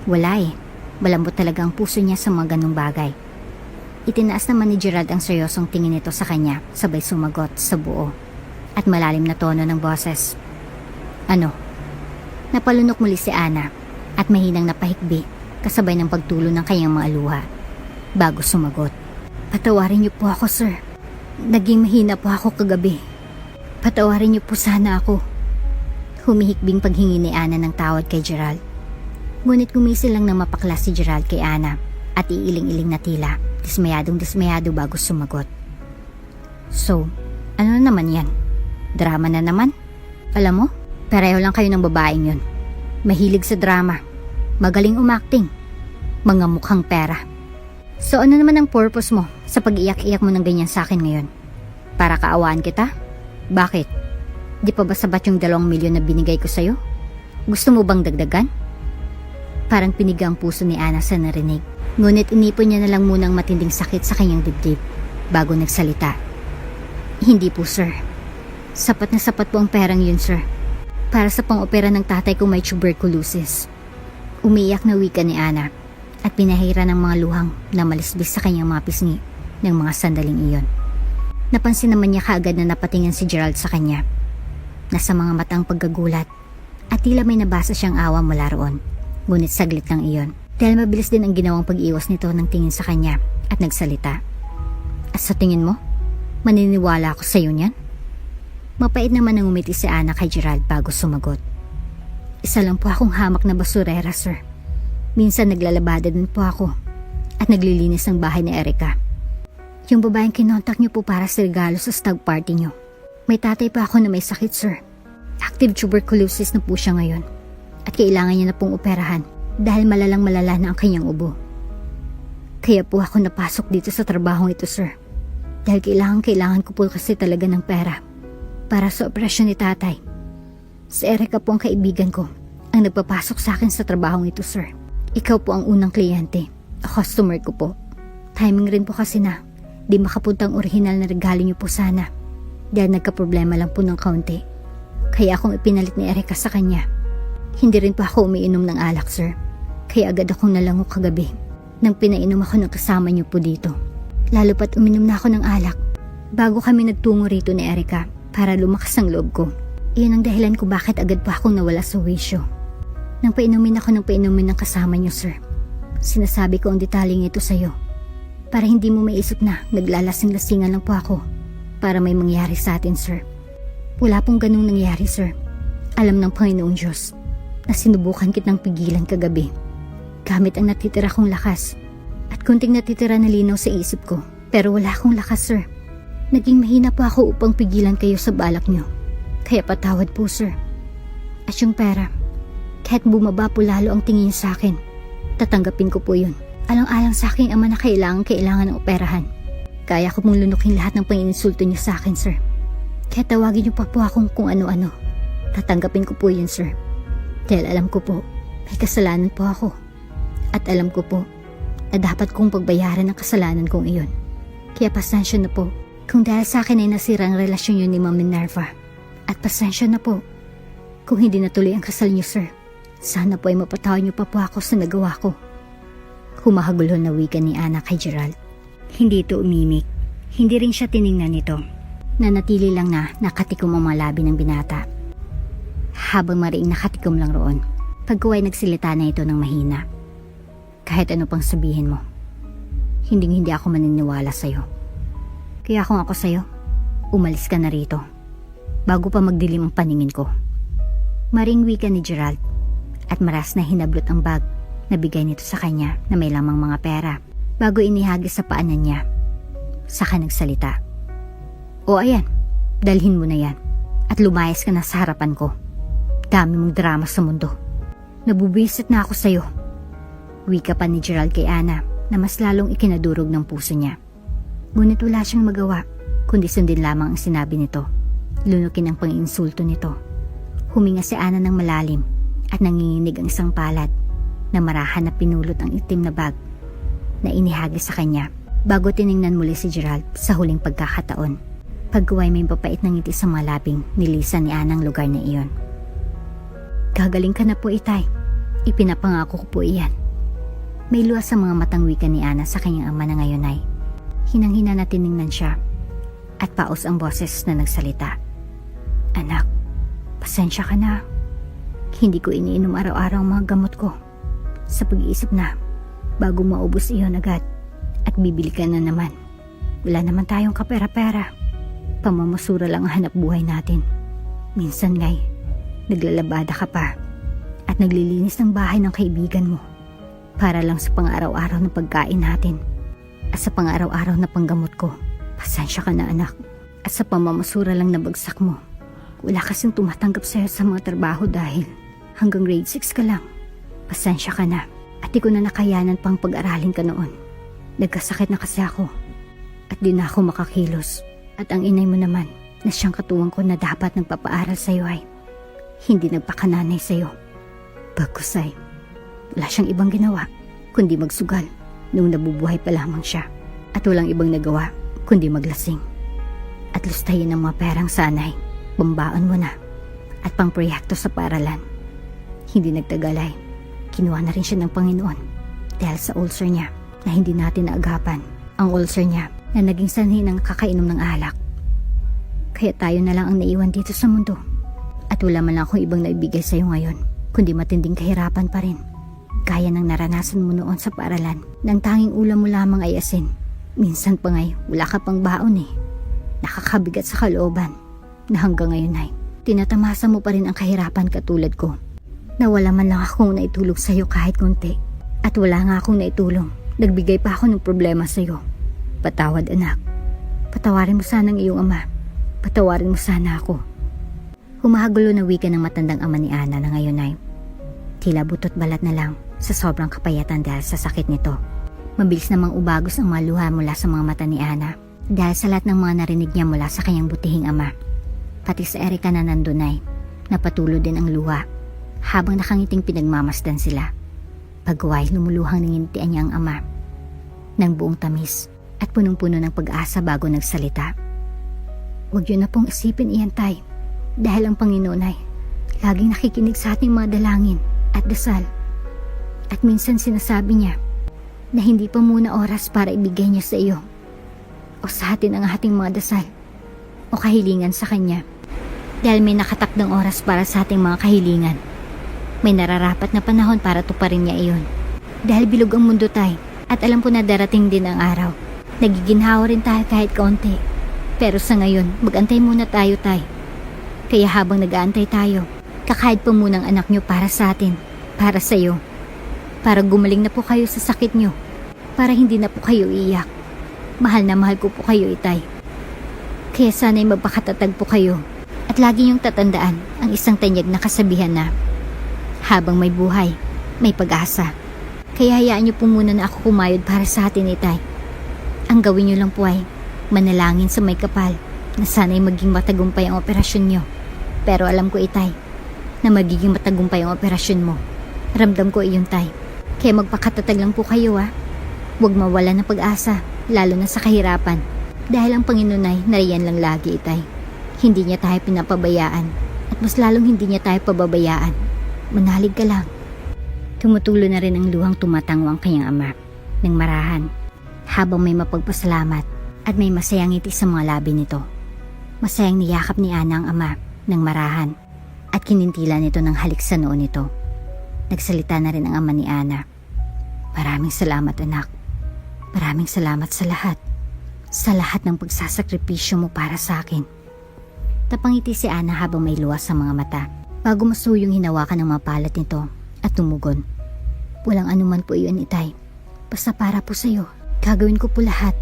Wala eh. Malambot talaga ang puso niya sa mga ganung bagay. Itinaas naman ni Gerald ang seryosong tingin nito sa kanya, sabay sumagot sa buo at malalim na tono ng boses. Ano? Napalunok muli si Ana at mahinang napahikbi kasabay ng pagtulo ng kanyang mga luha bago sumagot. Patawarin niyo po ako, sir. Naging mahina po ako kagabi. Patawarin niyo po sana ako. Humihikbing paghingi ni Ana ng tawad kay Gerald. Ngunit gumisil lang na mapakla si Gerald kay Ana at iiling-iling na tila, dismayado bago sumagot. So, ano na naman yan? Drama na naman? Alam mo, pareho lang kayo ng babaeng yun. Mahilig sa drama, magaling umakting, mga mukhang pera. So ano naman ang purpose mo sa pag-iyak-iyak mo ng ganyan sa akin ngayon? Para kaawaan kita? Bakit? Di pa ba sapat yung 2 milyon na binigay ko sa'yo? Gusto mo bang dagdagan? Parang piniga ang puso ni Ana sa narinig. Ngunit inipon niya na lang munang matinding sakit sa kanyang dibdib bago nagsalita. Hindi po, sir. Sapat na sapat po ang perang yun, sir. Para sa pang-opera ng tatay kong may tuberculosis. Umiiyak na wika ni Ana at pinahira ng mga luhang na malisbis sa kanyang mga pisngi ng mga sandaling iyon. Napansin naman niya kaagad na napatingin si Gerald sa kanya. Nasa mga matang paggagulat at tila may nabasa siyang awa mula roon. Ngunit saglit lang iyon dahil mabilis din ang ginawang pag-iwas nito ng tingin sa kanya at nagsalita. At sa tingin mo, maniniwala ako sa iyo niyan? Mapait naman ang umiti si Ana kay Gerald bago sumagot. Isa lang po akong hamak na basurera, sir. Minsan naglalabada din po ako at naglilinis ng bahay ni Erica. Yung babaeng kinontak niyo po para sa regalo sa stag party niyo. May tatay pa ako na may sakit, sir. Active tuberculosis na po siya ngayon at kailangan niya na pong operahan dahil malalang malala na ang kanyang ubo. Kaya po ako napasok dito sa trabahong ito, sir. Dahil kailangan ko po kasi talaga ng pera para sa operasyon ni tatay. Si Erica po ang kaibigan ko ang nagpapasok sa akin sa trabahong ito, sir. Ikaw po ang unang kliyente, customer ko po. Timing rin po kasi na di makapuntang orihinal na regalo niyo po sana dahil nagka-problema lang po ng kaunti. Kaya akong ipinalit ni Erica sa kanya. Hindi rin po ako umiinom ng alak, sir. Kaya agad akong nalango kagabi nang pinainom ako ng kasama niyo po dito. Lalo pat uminom na ako ng alak bago kami nagtungo rito ni Erica para lumakas ang loob ko. Iyon ang dahilan ko bakit agad pa akong nawala sa wisyo. Nang painumin ako ng painumin ng kasama niyo, sir. Sinasabi ko ang detaling ito sa'yo para hindi mo maisip na naglalasing-lasingan lang po ako para may mangyari sa atin, sir. Wala pong ganung nangyari, sir. Alam ng Panginoong Diyos na sinubukan kitang pigilan kagabi gamit ang natitira kong lakas at kunting natitira na linaw sa isip ko. Pero wala akong lakas, sir. Naging mahina po ako upang pigilan kayo sa balak niyo. Kaya patawad po, sir. At yung pera, kahit bumaba po lalo ang tingin sa akin, tatanggapin ko po yun. Alang-alang sa aking ama na kailangan ng operahan. Kaya ko pong lunukin lahat ng pangininsulto niyo sa akin, sir. Kaya tawagin niyo pa po akong kung ano-ano. Tatanggapin ko po yun, sir. Dahil alam ko po, may kasalanan po ako. At alam ko po, na dapat kong pagbayaran ang kasalanan kong iyon. Kaya pasensya na po kung dahil sa akin ay nasira ang relasyon yun ni Ma'am Minerva. At pasensya na po kung hindi natuloy ang kasal niyo, sir. Sana po ay mapatawad niyo pa po ako sa nagawa ko. Humahagulhol na wika ni Ana kay Gerald. Hindi ito umimik. Hindi rin siya tiningnan nito. Nanatili lang na nakatikom ang mga labi ng binata. Habang mariing nakatikom lang roon, pagkuway nagsilita na ito ng mahina. Kahit ano pang sabihin mo, hindi ako maniniwala sa'yo. Kaya kung ako sa'yo, umalis ka na rito bago pa magdilim ang paningin ko. Maring wika ni Gerald at maras na hinablot ang bag na bigay nito sa kanya na may lamang mga pera bago inihagis sa paanan niya. Saka nagsalita. O ayan, dalhin mo na yan at lumayas ka na sa harapan ko. Dami mong drama sa mundo. Nabubisit na ako sa'yo. Wika pa ni Gerald kay Ana na mas lalong ikinadurog ng puso niya. Ngunit wala siyang magawa kundi sundin lamang ang sinabi nito. Lunukin ang panginsulto nito. Huminga si Ana ng malalim at nanginginig ang isang palad na marahan na pinulot ang itim na bag na inihagis sa kanya bago tiningnan muli si Gerald sa huling pagkakataon. Pagkuway may papait ng ngiti sa mga labing nilisan ni Ana ang lugar na iyon. Gagaling ka na po, itay. Ipinapangako ko po iyan. May luwas sa mga matang wika ni Ana sa kanyang ama na ngayon ay hinang-hina na tiningnan siya at paos ang boses na nagsalita. Anak, pasensya ka na. Hindi ko iniinom araw-araw ang mga gamot ko sa pag-iisip na bago maubos iyon agad at bibili ka na naman. Wala naman tayong kapera-pera. Pamamasura lang ang hanap buhay natin. Minsan nga'y naglalabada ka pa at naglilinis ng bahay ng kaibigan mo para lang sa pang-araw-araw na pagkain natin at sa pang-araw-araw na panggamot ko. Pasensya ka na, anak. At sa pamamasura lang na bagsak mo, wala kasing tumatanggap sa'yo sa mga trabaho dahil hanggang grade 6 ka lang. Pasensya ka na at di ko na nakayanan pang pag-aralin ka noon. Nagkasakit na kasi ako at di na ako makakilos At ang inay mo naman na siyang katuwang ko na dapat nagpapaaral sa'yo ay hindi nagpakananay sa'yo. Bagkus ay wala siyang ibang ginawa kundi magsugal nung nabubuhay pa lamang siya. At walang ibang nagawa kundi maglasing. At lustayin ang mga perang sanay, pambaon mo na at pangproyekto sa paaralan. Hindi nagtagal ay kinuha na rin siya ng Panginoon dahil sa ulcer niya na hindi natin naagapan. Ang ulcer niya na naging sanhi ng kakainom ng alak. Kaya tayo na lang ang naiwan dito sa mundo. At wala man lang akong ibang naibigay sa'yo ngayon, kundi matinding kahirapan pa rin. Gaya ng naranasan mo noon sa paaralan, nang tanging ulam mo lamang ay asin. Minsan pa nga'y wala ka pang baon eh. Nakakabigat sa kalooban na hanggang ngayon ay tinatamasa mo pa rin ang kahirapan katulad ko. Na wala man lang akong naitulog sa'yo kahit konti. At wala nga akong naitulong. Nagbigay pa ako ng problema sa'yo. Patawad anak. Patawarin mo sana ang iyong ama. Patawarin mo sana ako. Humahagulo na wika ng matandang ama ni Ana na ngayon ay tila butot balat na lang sa sobrang kapayatan dahil sa sakit nito. Mabilis namang ubagos ang mga luha mula sa mga mata ni Ana dahil sa lahat ng mga narinig niya mula sa kanyang butihing ama. Pati sa Erica na nandun ay napatulo din ang luha habang nakangiting pinagmamasdan sila. Pagway lumuluhang nangintian niya ang ama ng buong tamis at punong-puno ng pag-asa bago nagsalita. Huwag yun na pong isipin iyan, Tay. Dahil ang Panginoon ay laging nakikinig sa ating mga dalangin at dasal. At minsan sinasabi niya na hindi pa muna oras para ibigay niya sa iyo o sa atin ang ating mga dasal o kahilingan sa Kanya. Dahil may nakatakdang oras para sa ating mga kahilingan. May nararapat na panahon para tuparin niya iyon. Dahil bilog ang mundo, Tay, at alam ko na darating din ang araw. Nagiginhawa rin tayo kahit kaunti. Pero sa ngayon, mag-antay muna tayo, Tay. Kaya habang nag-aantay tayo, kakahid pa muna ang anak nyo para sa atin, para sa iyo. Para gumaling na po kayo sa sakit nyo. Para hindi na po kayo iyak. Mahal na mahal ko po kayo, Itay. Kaya sana'y magpakatatag po kayo. At lagi niyong tatandaan ang isang tanyag na kasabihan na habang may buhay, may pag-asa. Kaya hayaan niyo po muna na ako kumayod para sa atin, Itay. Ang gawin niyo lang po ay manalangin sa may kapal na sana'y maging matagumpay ang operasyon niyo. Pero alam ko, Itay, na magiging matagumpay ang operasyon mo. Ramdam ko iyon, Tay. Kaya magpakatatag lang po kayo, ha. Huwag mawala ng pag-asa, lalo na sa kahirapan. Dahil ang Panginoon ay nariyan lang lagi, Itay. Hindi niya tayo pinapabayaan. At mas lalong hindi niya tayo pababayaan. Manalig ka lang. Tumutulo na rin ang luhang tumatango ang kanyang ama ng marahan habang may mapagpasalamat at may masayang ngiti sa mga labi nito. Masayang niyakap ni Ana ang ama ng marahan at kinintila nito ng halik sa noo nito. Nagsalita na rin ang ama ni Ana. Maraming salamat, anak. Maraming salamat sa lahat. Sa lahat ng pagsasakripisyo mo para sa akin. Napangiti si Ana habang may luha sa mga mata bago masuyong hinawakan ng mga palat nito at tumugon. Walang anuman po iyon, Itay. Basta para po sa'yo. Gagawin ko po lahat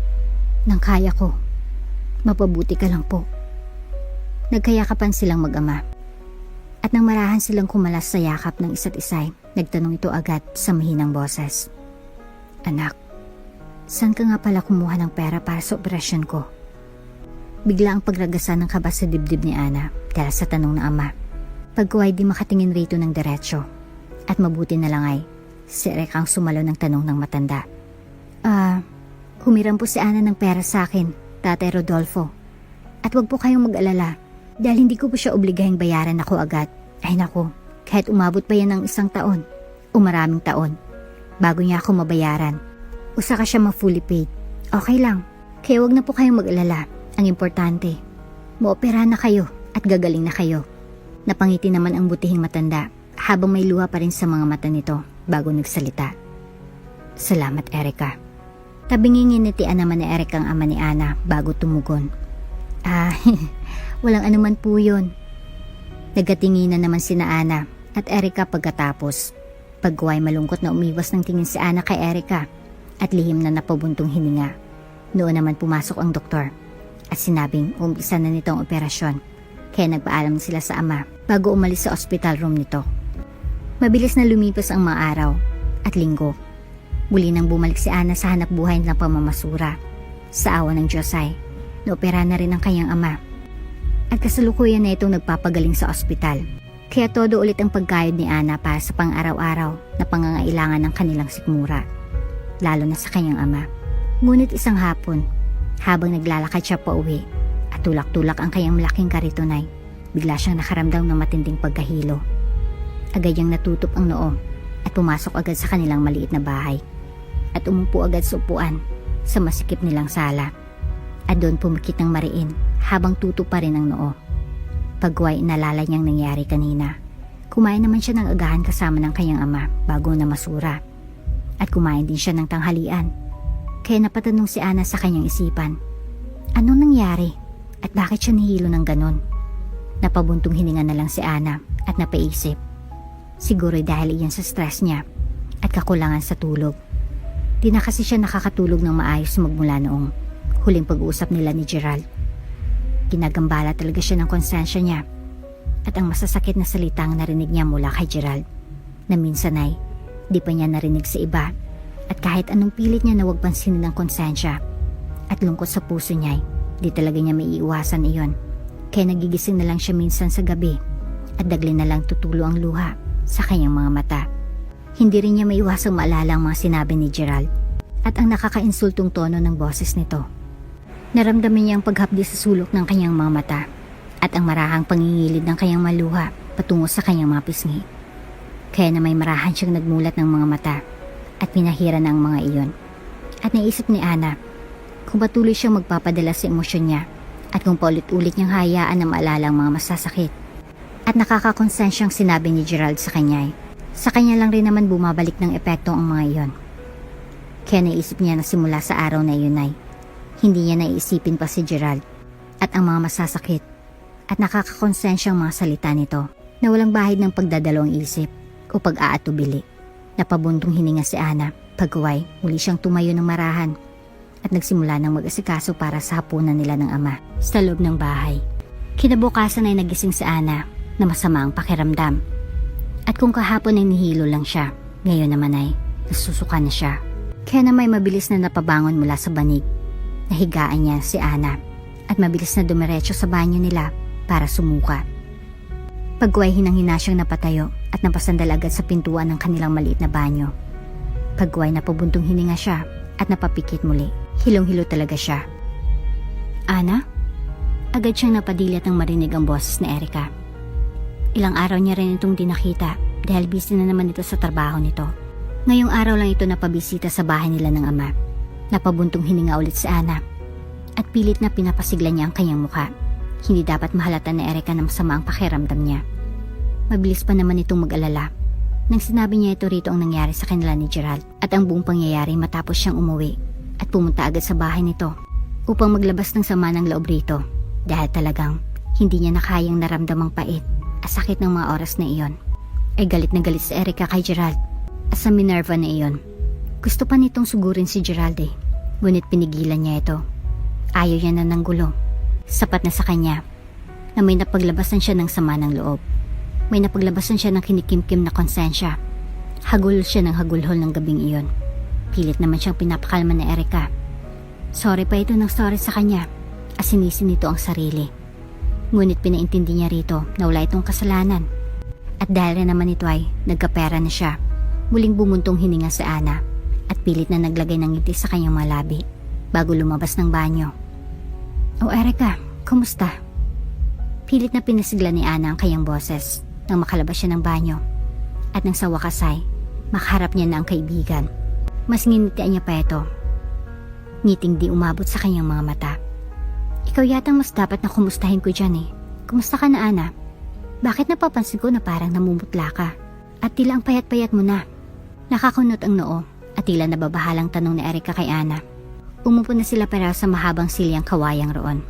ng kaya ko. Mapabuti ka lang po. Nagkayakapan silang mag-ama. At nang marahan silang kumalas sa yakap ng isa't isa, nagtanong ito agad sa mahinang boses. Anak, saan ka nga pala kumuha ng pera para sa operasyon ko? Bigla ang pagragasan ng kaba sa dibdib ni Ana dahil sa tanong ng ama. Pagkuhay di makatingin rito ng diretsyo. At mabuti na lang ay si Eric ang sumalo ng tanong ng matanda. Humiram po si Ana ng pera sa akin, Tatay Rodolfo. At wag po kayong mag-alala dahil hindi ko po siya obligahing bayaran ako agad. Ay nako, kahit umabot pa yan ng 1 taon o maraming taon bago niya ako mabayaran. O saka siya ma-fully paid. Okay lang, kaya wag na po kayong mag-alala. Ang importante, maoperahan na kayo at gagaling na kayo. Napangiti naman ang butihing matanda habang may luha pa rin sa mga mata nito bago nagsalita. Salamat, Erica. Tabingingin nitian naman ni Eric ang ama ni Ana bago tumugon. Walang anuman po yun. Nagatinginan naman sina Ana at Erica pagkatapos. Pagguay malungkot na umiwas ng tingin si Ana kay Erica at lihim na napabuntong hininga. Noon naman pumasok ang doktor at sinabing umpisa na nito ang operasyon. Kaya nagpaalam sila sa ama bago umalis sa hospital room nito. Mabilis na lumipas ang mga araw at linggo. Muli nang bumalik si Ana sa hanap buhay ng pamamasura. Sa awa ng Diyos ay Naopera na rin ang kanyang ama. At kasalukuyan na itong nagpapagaling sa ospital. Kaya todo ulit ang pagkayod ni Ana para sa pang-araw-araw na pangangailangan ng kanilang sikmura. Lalo na sa kanyang ama. Ngunit isang hapon, habang naglalakad siya pa uwi at tulak-tulak ang kanyang malaking karitonay, bigla siyang nakaramdam ng matinding pagkahilo. Agad niyang natutup ang noo at pumasok agad sa kanilang maliit na bahay. At umupo agad sa upuan sa masikip nilang sala. At doon pumikit ng mariin habang tutup pa rin ang noo. Pagway inalala niyang nangyari kanina. Kumain naman siya ng agahan kasama ng kanyang ama bago na masura. At kumain din siya ng tanghalian. Kaya napatanong si Ana sa kanyang isipan. Anong nangyari? At bakit siya nahilo ng ganon? Napabuntong hininga na lang si Ana at napaisip. Siguro dahil iyan sa stress niya at kakulangan sa tulog. Di na kasi siya nakakatulog ng maayos magmula noong huling pag-uusap nila ni Gerald. Ginagambala talaga siya ng konsensya niya at ang masasakit na salitang narinig niya mula kay Gerald na minsan ay di pa niya narinig sa iba at kahit anong pilit niya na huwag pansinin ng konsensya at lungkot sa puso niya ay di talaga niya maiiwasan iyon. Kaya nagigising na lang siya minsan sa gabi at dagli na lang tutulo ang luha sa kanyang mga mata. Hindi rin niya maiwasang maalala ang mga sinabi ni Gerald at ang nakakainsultong tono ng boses nito. Naramdaman niya ang paghapdi sa sulok ng kanyang mga mata at ang marahang pangingilid ng kanyang maluha patungo sa kanyang mga pisngi. Kaya na may marahan siyang nagmulat ng mga mata at pinahira na ang mga iyon. At naisip ni Ana kung patuloy siyang magpapadala sa emosyon niya at kung paulit-ulit niyang hayaan na maalala ang mga masasakit. At nakakakonsensyang sinabi ni Gerald sa kanya sa kanya lang rin naman bumabalik ng epekto ang mga iyon. Kaya naisip niya na simula sa araw na iyon ay hindi niya naiisipin pa si Gerald at ang mga masasakit at nakakakonsensyang mga salita nito na walang bahid ng pagdadalawang isip o pag-aatubili. Napabuntong hininga si Ana. Pagkuway, muli siyang tumayo ng marahan at nagsimula ng mag-asikaso para sa hapunan nila ng ama sa loob ng bahay. Kinabukasan ay nagising si Ana na masama ang pakiramdam. At kung kahapon ay nihilo lang siya, ngayon naman ay nasusuka na siya. Kaya na may mabilis na napabangon mula sa banig. Nahigaan niya si Ana at mabilis na dumiretso sa banyo nila para sumuka. Pagkuway hinang-hina siyang napatayo at napasandal agad sa pintuan ng kanilang maliit na banyo. Pagkuway napabuntong hininga siya at napapikit muli. Hilong-hilo talaga siya. Ana? Agad siyang napadilat nang marinig ang boses ni Erica. Ilang araw niya rin itong di nakita dahil busy na naman ito sa trabaho nito. Ngayong araw lang ito napabisita sa bahay nila ng ama. Napabuntong hininga ulit si Ana at pilit na pinapasigla niya ang kanyang mukha. Hindi dapat mahalata ni Erica na masama ang pakiramdam niya. Mabilis pa naman itong mag-alala nang sinabi niya ito rito ang nangyari sa kanila ni Gerald at ang buong pangyayari matapos siyang umuwi at pumunta agad sa bahay nito upang maglabas ng sama ng loob rito dahil talagang hindi niya nakayang naramdamang pait at sakit ng mga oras na iyon. Ay galit na galit si Erica kay Gerald at sa Minerva na iyon. Gusto pa nitong sugurin si Gerald ngunit pinigilan niya ito. Ayaw niya na ng gulo. Sapat na sa kanya na may napaglabasan siya ng sama ng loob. May napaglabasan siya ng kinikimkim na konsensya. Hagul siya ng hagulhol ng gabing iyon. Pilit naman siyang pinapakalma ni Erica. Sorry pa ito ng sorry sa kanya at sinisi nito ang sarili. Ngunit pinaintindi niya rito na wala itong kasalanan. At dahil rin naman ito ay nagkapera na siya, muling bumuntong hininga si Ana at pilit na naglagay ng ngiti sa kanyang mga labi bago lumabas ng banyo. O Erica, kumusta? Pilit na pinasigla ni Ana ang kanyang boses nang makalabas siya ng banyo. At nang sa wakas ay makaharap niya na ang kaibigan. Mas nginitian niya pa ito. Ngiting di umabot sa kanyang mga mata. Ikaw yatang mas dapat na kumustahin ko dyan Kumusta ka na Ana? Bakit napapansin ko na parang namumutla ka? At tila ang payat-payat mo na. Nakakunot ang noo at tila nababahalang tanong ni Erica kay Ana. Umupo na sila para sa mahabang silyang kawayang roon.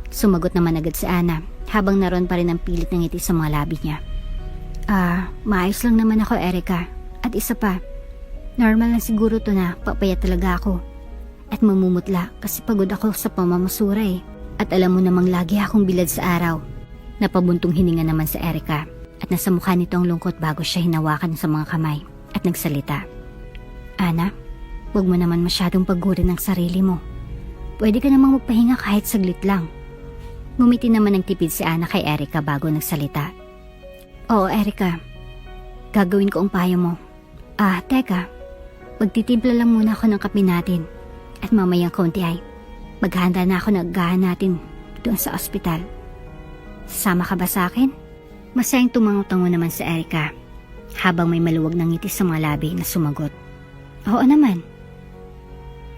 Sumagot naman agad si Ana habang naroon pa rin ang pilit ng ngiti sa mga labi niya. Maayos lang naman ako Erica. At isa pa, normal lang siguro to na papayat talaga ako. At mamumutla kasi pagod ako sa pamamasura At alam mo namang lagi akong bilad sa araw. Napabuntong hininga naman si Erica at nasa mukha nito ang lungkot bago siya hinawakan sa mga kamay at nagsalita. Ana, huwag mo naman masyadong pagurin ang sarili mo. Pwede ka namang magpahinga kahit saglit lang. Ngumiti naman ng tipid si Ana kay Erica bago nagsalita. Oo, Erica. Gagawin ko ang payo mo. Teka. Magtitimpla lang muna ako ng kape natin. At mamayang konti ay maghahanda na ako ng agahan natin doon sa ospital. Sasama ka ba sa akin? Masayang tumango-tango naman si Erica habang may maluwag ng ngiti sa mga labi na sumagot. Oo naman.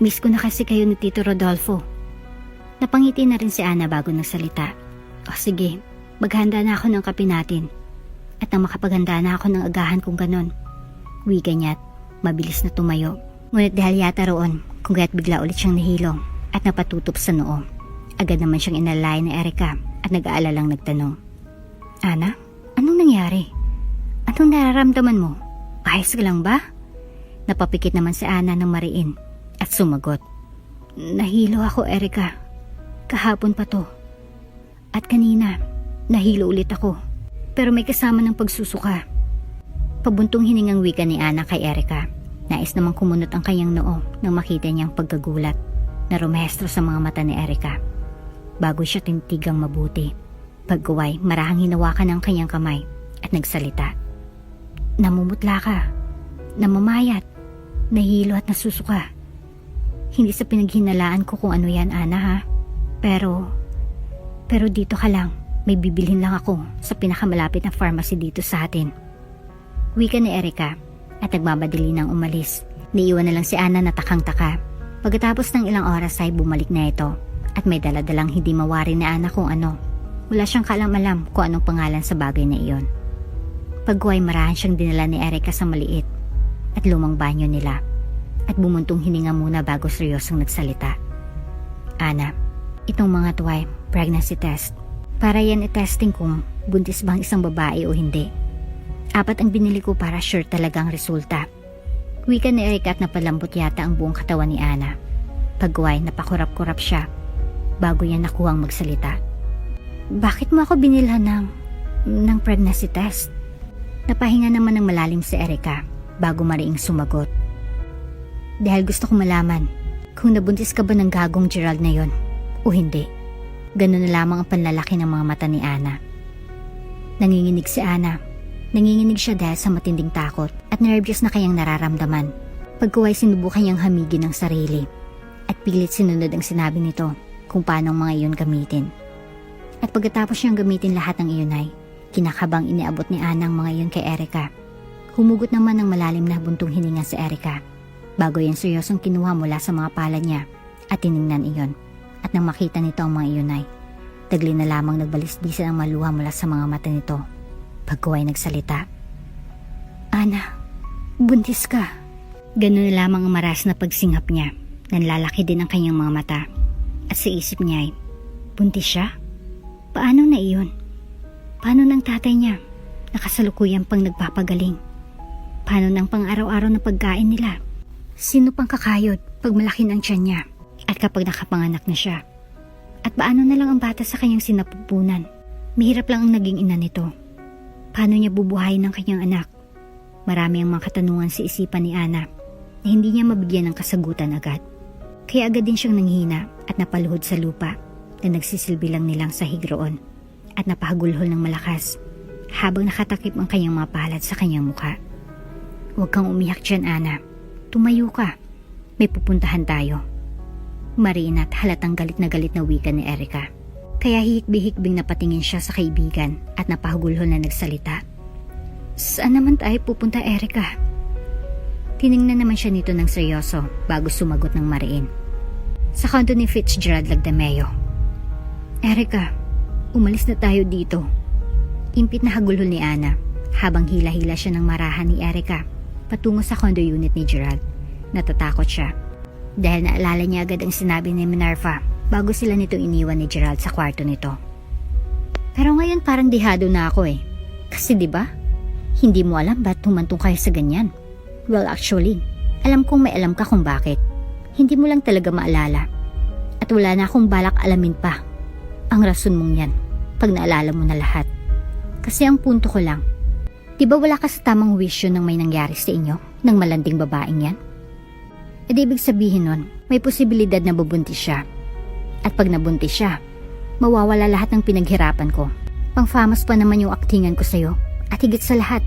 Miss ko na kasi kayo ni Tito Rodolfo. Napangiti na rin si Ana bago nagsalita. O sige, maghanda na ako ng kape natin. At nang makapaghanda na ako ng agahan kung ganon. Wika niya't mabilis na tumayo. Ngunit dahil yata roon, kung kaya't bigla ulit siyang nahilong at napatutop sa noo. Agad naman siyang inalay ni Erica at nag-aalalang nagtanong. Ana, anong nangyari? Anong nararamdaman mo? Ayos ka lang ba? Napapikit naman si Ana ng mariin at sumagot. Nahilo ako, Erica. Kahapon pa to. At kanina, nahilo ulit ako. Pero may kasama ng pagsusuka. Pabuntong hiningang wika ni Ana kay Erica. Nais namang kumunot ang kanyang noo nang makita niyang pagkagulat na rumehestro sa mga mata ni Erica. Bago siya tintigang mabuti, pagguway marahang hinawakan ang kanyang kamay at nagsalita. Namumutla ka, namamayat, nahilo at nasusuka. Hindi sa pinaghinalaan ko kung ano yan, Ana, ha? Pero dito ka lang. May bibilhin lang ako sa pinakamalapit na pharmacy dito sa atin. Wika ni Erica at nagmamadali nang umalis. Niiwan na lang si Ana na takang-taka. Pagkatapos ng ilang oras ay bumalik na ito at may daladalang hindi mawari ni Ana kung ano. Wala siyang kaalam-alam kung anong pangalan sa bagay na iyon. Pagguay marahan siyang dinala ni Erica sa maliit at lumang banyo nila at bumuntong hininga muna bago seryosong nagsalita. Ana, itong mga to ay pregnancy test. Para yan i-testing kung buntis bang isang babae o hindi. 4 ang binili ko para sure talaga ang resulta. Wika ni Erica at napalambot yata ang buong katawan ni Ana. Pagguay, napakurap-kurap siya bago yan nakuhang magsalita. Bakit mo ako binilhan ng pregnancy test? Napahinga naman ng malalim si Erica bago mariing sumagot. Dahil gusto ko malaman kung nabuntis ka ba ng gagong Gerald na yon o hindi. Ganun na lamang ang panlalaki ng mga mata ni Ana. Nanginginig si Ana. Nanginginig siya dahil sa matinding takot at nervyos na kayang nararamdaman. Pagkuway sinubukan niyang hamigin ang sarili at pilit sinunod ang sinabi nito kung paano ang mga iyon gamitin. At pagkatapos niyang gamitin lahat ng iyon ay kinakabang iniabot ni Ana ang mga iyon kay Erica. Humugot naman ng malalim na buntong hininga si Erica bago yan seryosong kinuha mula sa mga palad niya at tiningnan iyon. At nang makita nito ang mga iyon ay tagli na lamang nagbalisbisan ang maluha mula sa mga mata nito. Pagkuway nagsalita. Ana, buntis ka. Ganun na lamang ang maras na pagsingap niya. Nanlalaki din ang kanyang mga mata. At sa isip niya ay, buntis siya? Paano na iyon? Paano ng tatay niya? Nakasalukuyan pang nagpapagaling. Paano ng pang-araw-araw na pagkain nila? Sino pang kakayod pag malaki ng tiyan niya? At kapag nakapanganak na siya? At paano na lang ang bata sa kanyang sinapupunan? Mahirap lang ang naging ina nito. Paano niya bubuhayin ng kanyang anak? Marami ang mga katanungan sa isipan ni Ana na hindi niya mabigyan ng kasagutan agad. Kaya agad din siyang nanghina at napaluhod sa lupa na nagsisilbi lang nilang sahig roon at napahagulhol ng malakas habang nakatakip ang kanyang mga palad sa kanyang mukha. Huwag kang umiyak dyan, Ana. Tumayo ka. May pupuntahan tayo. Mariin at halatang galit na wika ni Erica. Kaya hihikbi-hikbing napatingin siya sa kaibigan at napahagulhol na nagsalita. Saan naman tayo pupunta, Erica? Tiningnan naman siya nito ng seryoso bago sumagot ng mariin. Sa condo ni Fitzgerald Lagdameo. Erica, umalis na tayo dito. Impit na hagulhol ni Ana habang hila-hila siya ng marahan ni Erica patungo sa condo unit ni Gerald. Natatakot siya dahil naalala niya agad ang sinabi ni Minerva bago sila nitong iniwan ni Gerald sa kwarto nito. Pero ngayon parang dihado na ako eh. Kasi diba, hindi mo alam ba't humantong kayo sa ganyan. Well actually, alam kong may alam ka kung bakit. Hindi mo lang talaga maalala. At wala na akong balak alamin pa ang rason mong yan pag naalala mo na lahat. Kasi ang punto ko lang, diba wala ka sa tamang wisyo nang may nangyari sa inyo ng malanding babaeng yan? E di ibig sabihin nun, may posibilidad na bubuntis siya At pag nabuntis siya, mawawala lahat ng pinaghirapan ko. Pang-famous pa naman yung aktingan ko sa'yo. At higit sa lahat,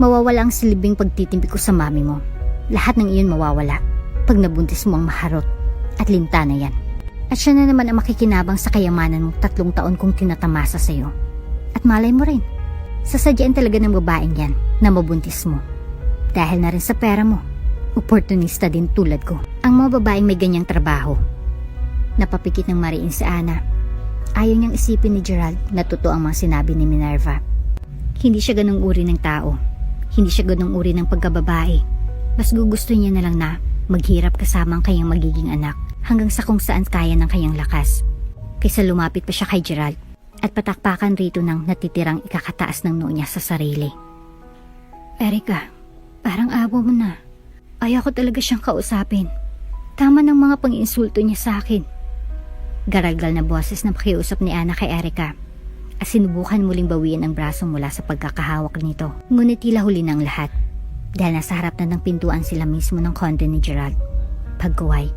mawawala ang silbing pagtitimpi ko sa mami mo. Lahat ng iyon mawawala pag nabuntis mo ang maharot at lintana yan. At siya na naman ang makikinabang sa kayamanan mong 3 taon kong tinatamasa sa'yo. At malay mo rin, sasadyaan talaga ng babaeng yan na mabuntis mo. Dahil na rin sa pera mo, oportunista din tulad ko. Ang mga babaeng may ganyang trabaho. Napapikit ng mariin si Ana. Ayaw niyang isipin ni Gerald na totoo ang mga sinabi ni Minerva. Hindi siya ganung uri ng tao. Hindi siya ganung uri ng pagkababae. Mas gugusto niya na lang na maghirap kasama ang kanyang magiging anak hanggang sa kung saan kaya ng kanyang lakas. Kaysa lumapit pa siya kay Gerald at patakpakan rito ng natitirang ikakataas ng noo niya sa sarili. Erika, parang abo mo na. Ayaw ko talaga siyang kausapin. Tama ng mga pang-insulto niya sa akin. Garalgal na boses na pakiusap ni Ana kay Erika at sinubukan muling bawian ang braso mula sa pagkakahawak nito. Ngunit tila huli ng lahat dahil nasa harap na ng pintuan sila mismo ng condo ni Gerald. Pagkuway,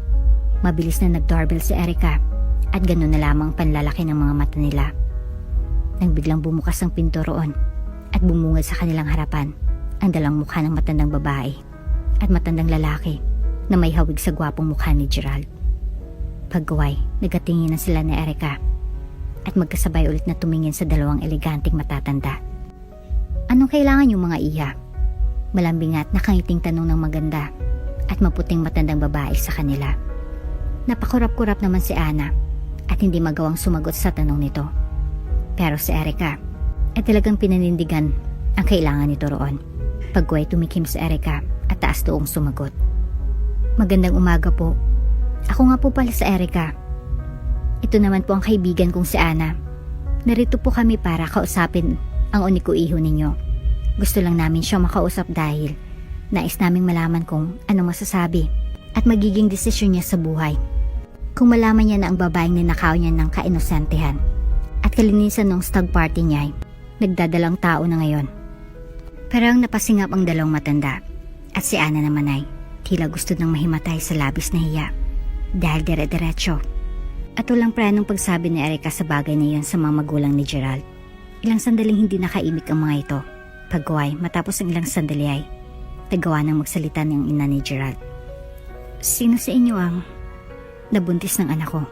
mabilis na nag-doorbell si Erika at ganoon na lamang panlalaki ng mga mata nila. Nang biglang bumukas ang pinto roon at bumungad sa kanilang harapan ang dalang mukha ng matandang babae at matandang lalaki na may hawig sa gwapong mukha ni Gerald. Pagkaway, nagatingin na sila ni Erika at magkasabay ulit na tumingin sa dalawang eleganteng matatanda. Anong kailangan yung mga iya? Malambing at nakangiting tanong ng maganda at maputing matandang babae sa kanila. Napakurap-kurap naman si Ana at hindi magawang sumagot sa tanong nito. Pero si Erika ay talagang pinanindigan ang kailangan nito roon. Pagkaway, tumikim si Erika at taas doong sumagot. Magandang umaga po. Ako nga po pala si Erika. Ito naman po ang kaibigan kong si Ana. Narito po kami para kausapin ang uniko iho ninyo. Gusto lang namin siya makausap dahil nais naming malaman kung ano masasabi at magiging desisyon niya sa buhay. Kung malaman niya na ang babaeng ninakaw niya ng kainosentehan at kalinisan ng stag party niya ay nagdadalang tao na ngayon. Pero ang napasingap ang dalawang matanda at si Ana naman ay tila gusto nang mahimatay sa labis na hiya dahil dire-diretso at walang pranong pagsabi ni Erika sa bagay na iyon sa mga magulang ni Gerald. Ilang sandaling hindi nakaimik ang mga ito. Pagkaway, matapos ang ilang sandali ay nagawa ng magsalita ng ina ni Gerald. Sino sa inyo ang nabuntis ng anak ko?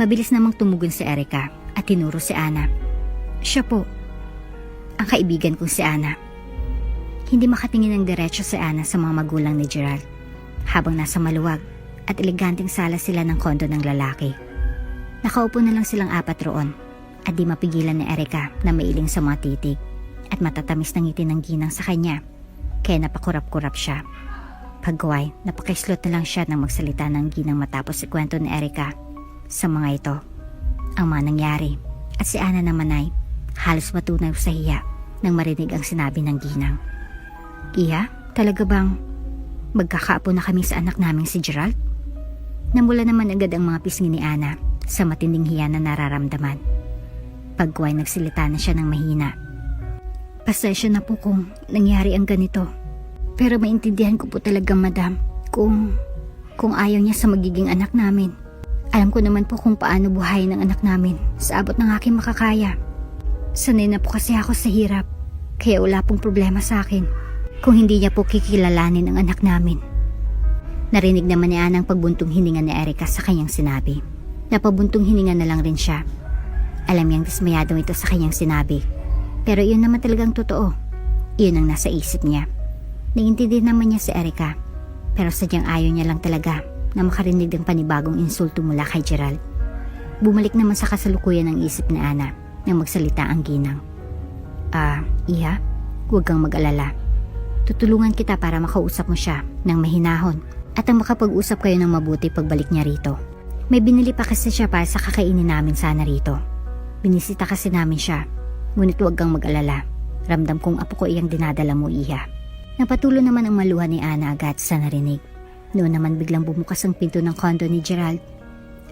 Mabilis namang tumugon si Erika at tinuro si Ana. Siya po, ang kaibigan kong si Ana. Hindi makatingin ng diretso si Ana sa mga magulang ni Gerald habang nasa maluwag at eleganteng sala sila ng kondo ng lalaki. Nakaupo na lang silang 4 roon at di mapigilan ni Erika na mailing sa mga titig at matatamis ng ngiti ng ginang sa kanya kaya napakurap-kurap siya. Pagkaway, napakaislot na lang siya nang magsalita ng ginang matapos ikwento ni Erika sa mga ito ang mga nangyari at si Ana naman ay halos matunaw sa hiya nang marinig ang sinabi ng ginang. Iya, talaga bang magkakaapo na kami sa anak naming si Gerald? Namula naman agad ang mga pisngi ni Ana sa matinding hiya na nararamdaman. Pagkuway, nagsilita na siya ng mahina. Pasensya na po kung nangyari ang ganito. Pero maintindihan ko po talaga, madam, kung ayaw niya sa magiging anak namin. Alam ko naman po kung paano buhayin ang anak namin sa abot ng aking makakaya. Sanay na po kasi ako sa hirap, kaya wala pong problema sa akin kung hindi niya po kikilalanin ang anak namin. Narinig naman ni Ana ang pagbuntong hininga ni Erika sa kanyang sinabi. Napabuntong hininga na lang rin siya. Alam niyang dismayado ito sa kanyang sinabi. Pero iyon naman talagang totoo. Iyon ang nasa isip niya. Naiintindihan naman niya si Erika. Pero sadyang ayaw niya lang talaga na makarinig ng panibagong insulto mula kay Gerald. Bumalik naman sa kasalukuyan ng isip ni Ana nang magsalita ang ginang. Iha, huwag kang mag-alala. Tutulungan kita para makausap mo siya ng mahinahon at ang makapag-usap kayo ng mabuti pagbalik niya rito. May binili pa kasi siya para sa kakainin namin sana rito. Binisita kasi namin siya. Ngunit huwag kang mag-alala. Ramdam kong apo ko iyang dinadala mo, Iha. Napatulo naman ang maluha ni Ana agad sa narinig. Noon naman biglang bumukas ang pinto ng kondo ni Gerald.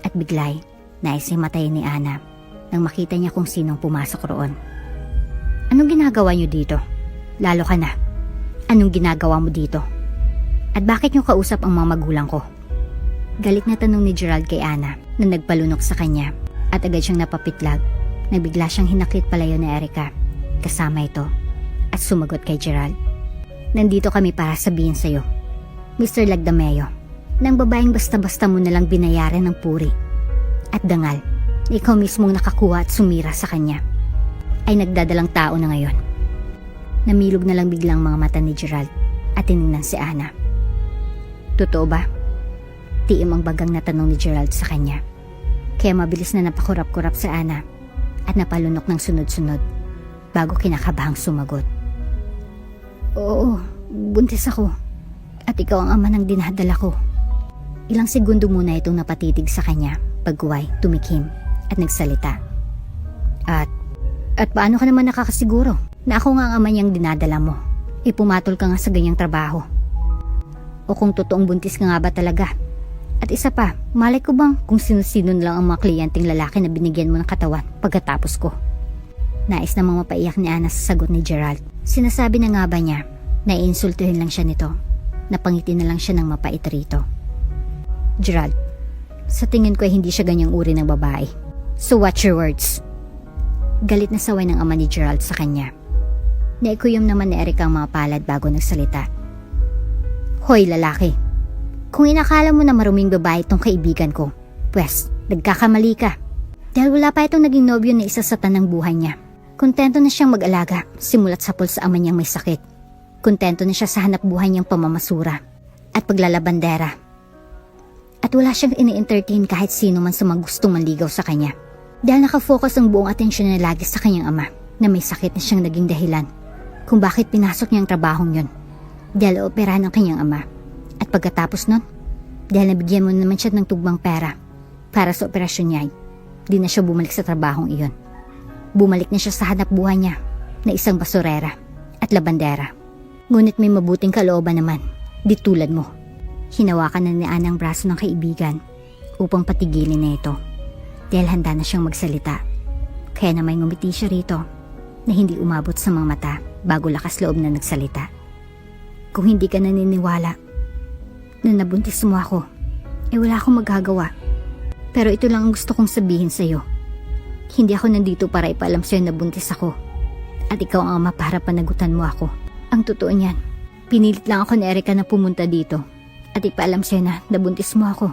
At biglay, nais himatayin ni Ana nang makita niya kung sinong pumasok roon. Anong ginagawa niyo dito? Lalo ka na. Anong ginagawa mo dito? At bakit niyo kausap ang mga magulang ko? Galit na tanong ni Gerald kay Ana na nagpalunok sa kanya at agad siyang napapitlag. Nabigla siyang hinaklit palayo ni Erica kasama ito at sumagot kay Gerald. Nandito kami para sabihin sa'yo, Mr. Lagdameo, nang babaeng basta-basta mo nalang binayaran ng puri at dangal na ikaw mismong nakakuha at sumira sa kanya ay nagdadalang tao na ngayon. Namilog na lang biglang mga mata ni Gerald at tinignan si Ana. Totoo ba? Tiim ang bagang na tanong ni Gerald sa kanya. Kaya mabilis na napakurap-kurap sa Ana at napalunok ng sunod-sunod bago kinakabahang sumagot. Oo, buntis ako at ikaw ang ama ng dinadala ko. Ilang segundo muna itong napatitig sa kanya pagkuway, tumikim at nagsalita. At paano ka naman nakakasiguro na ako nga ang ama niyang dinadala mo? Pumatol ka nga sa ganyang trabaho. O kung totoong buntis ka nga ba talaga? At isa pa, malay ko bang kung sino-sino lang ang mga kliyenteng lalaki na binigyan mo ng katawan pagkatapos ko? Nais namang mapaiyak ni Ana sa sagot ni Gerald. Sinasabi na nga ba niya na iinsultuhin lang siya nito? Napangiti na lang siya ng mapait rito. Gerald, sa tingin ko ay hindi siya ganyang uri ng babae. So watch your words. Galit na saway ng ama ni Gerald sa kanya. Naikuyom naman ni Erica ang mga palad bago nagsalita. Hoy lalaki! Kung inakala mo na maruming babae itong kaibigan ko, pwes, nagkakamali ka. Dahil wala pa itong naging nobyo na isa sa tanang buhay niya. Kontento na siyang mag-alaga, simulat sapol sa ama niyang may sakit. Kontento na siya sa hanap buhay niyang pamamasura at paglalabandera. At wala siyang ini-entertain kahit sino man sa mga gustong manligaw sa kanya. Dahil nakafocus ang buong atensyon na lagi sa kanyang ama na may sakit na siyang naging dahilan kung bakit pinasok niya ang trabahong yon. Dahil operahan ng kanyang ama. At pagkatapos nun, dahil nabigyan mo naman siya ng tugbang pera para sa operasyon niya, di na siya bumalik sa trabahong iyon. Bumalik na siya sa hanap buhay niya na isang basurera at labandera. Ngunit may mabuting kalooban naman, di tulad mo. Hinawakan na ni Ana ang braso ng kaibigan upang patigilin na ito dahil handa na siyang magsalita. Kaya na may ngumiti siya rito na hindi umabot sa mga mata bago lakas loob na nagsalita. Kung hindi ka naniniwala na nabuntis mo ako, wala akong magagawa. Pero ito lang ang gusto kong sabihin sa'yo. Hindi ako nandito para ipaalam sa'yo na buntis ako. At ikaw ang ama para panagutan mo ako. Ang totoo niyan, pinilit lang ako ni Erica na pumunta dito at ipaalam sa'yo na nabuntis mo ako.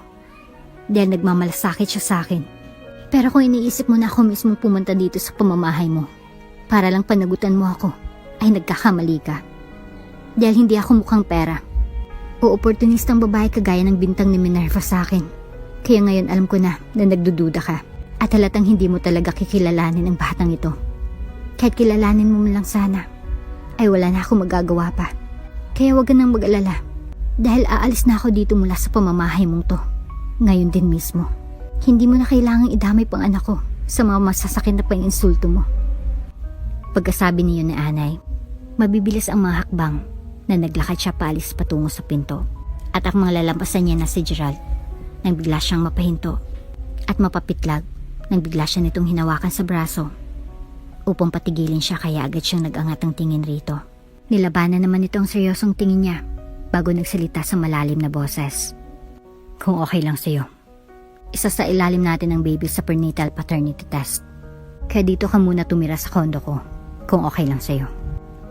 Dahil nagmamalasakit siya sa akin. Pero kung iniisip mo na ako mismo pumunta dito sa pamamahay mo para lang panagutan mo ako, ay nagkakamali ka. Dahil hindi ako mukhang pera o oportunistang babae kagaya ng bintang ni Minerva sa akin. Kaya ngayon alam ko na nagdududa ka at halatang hindi mo talaga kikilalanin ang batang ito. Kahit kilalanin mo man lang sana, ay wala na ako magagawa pa. Kaya wag ka nang mag-alala dahil aalis na ako dito mula sa pamamahay mong to. Ngayon din mismo. Hindi mo na kailangang idamay pang anak ko sa mga masasakit na pang-insulto mo. Pagkasabi niyo ni Anay, mabibilis ang mga hakbang na naglakad siya paalis patungo sa pinto at ang mga lalampasan niya na si Gerald nang bigla siyang mapahinto at mapapitlag nang bigla siya nitong hinawakan sa braso upang patigilin siya kaya agad siyang nag-angat ang tingin rito. Nilabanan naman ito ang seryosong tingin niya bago nagsalita sa malalim na boses. Kung okay lang sa'yo, isa sa ilalim natin ang baby sa prenatal paternity test. Kaya dito ka muna tumira sa kondo ko kung okay lang sa'yo.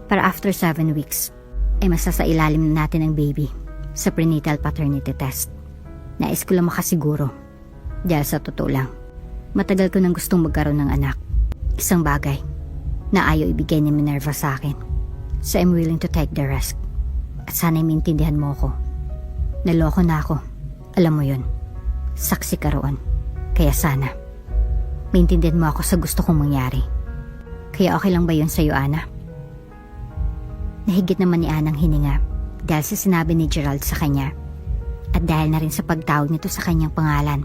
Para after 7 weeks, ay masasailalim na natin ang baby sa prenatal paternity test. Nais ko lang makasiguro. Dahil sa totoo lang, matagal ko nang gustong magkaroon ng anak. Isang bagay na ayaw ibigay ni Minerva sa akin. So I'm willing to take the risk. At sana'y maintindihan mo ko. Naloko na ako. Alam mo yun. Saksi ka roon. Kaya sana, maintindihan mo ako sa gusto kong mangyari. Kaya okay lang ba yun sa'yo, Ana? Nahigit naman ni Anang hininga dahil sa sinabi ni Gerald sa kanya at dahil na rin sa pagtawag nito sa kanyang pangalan.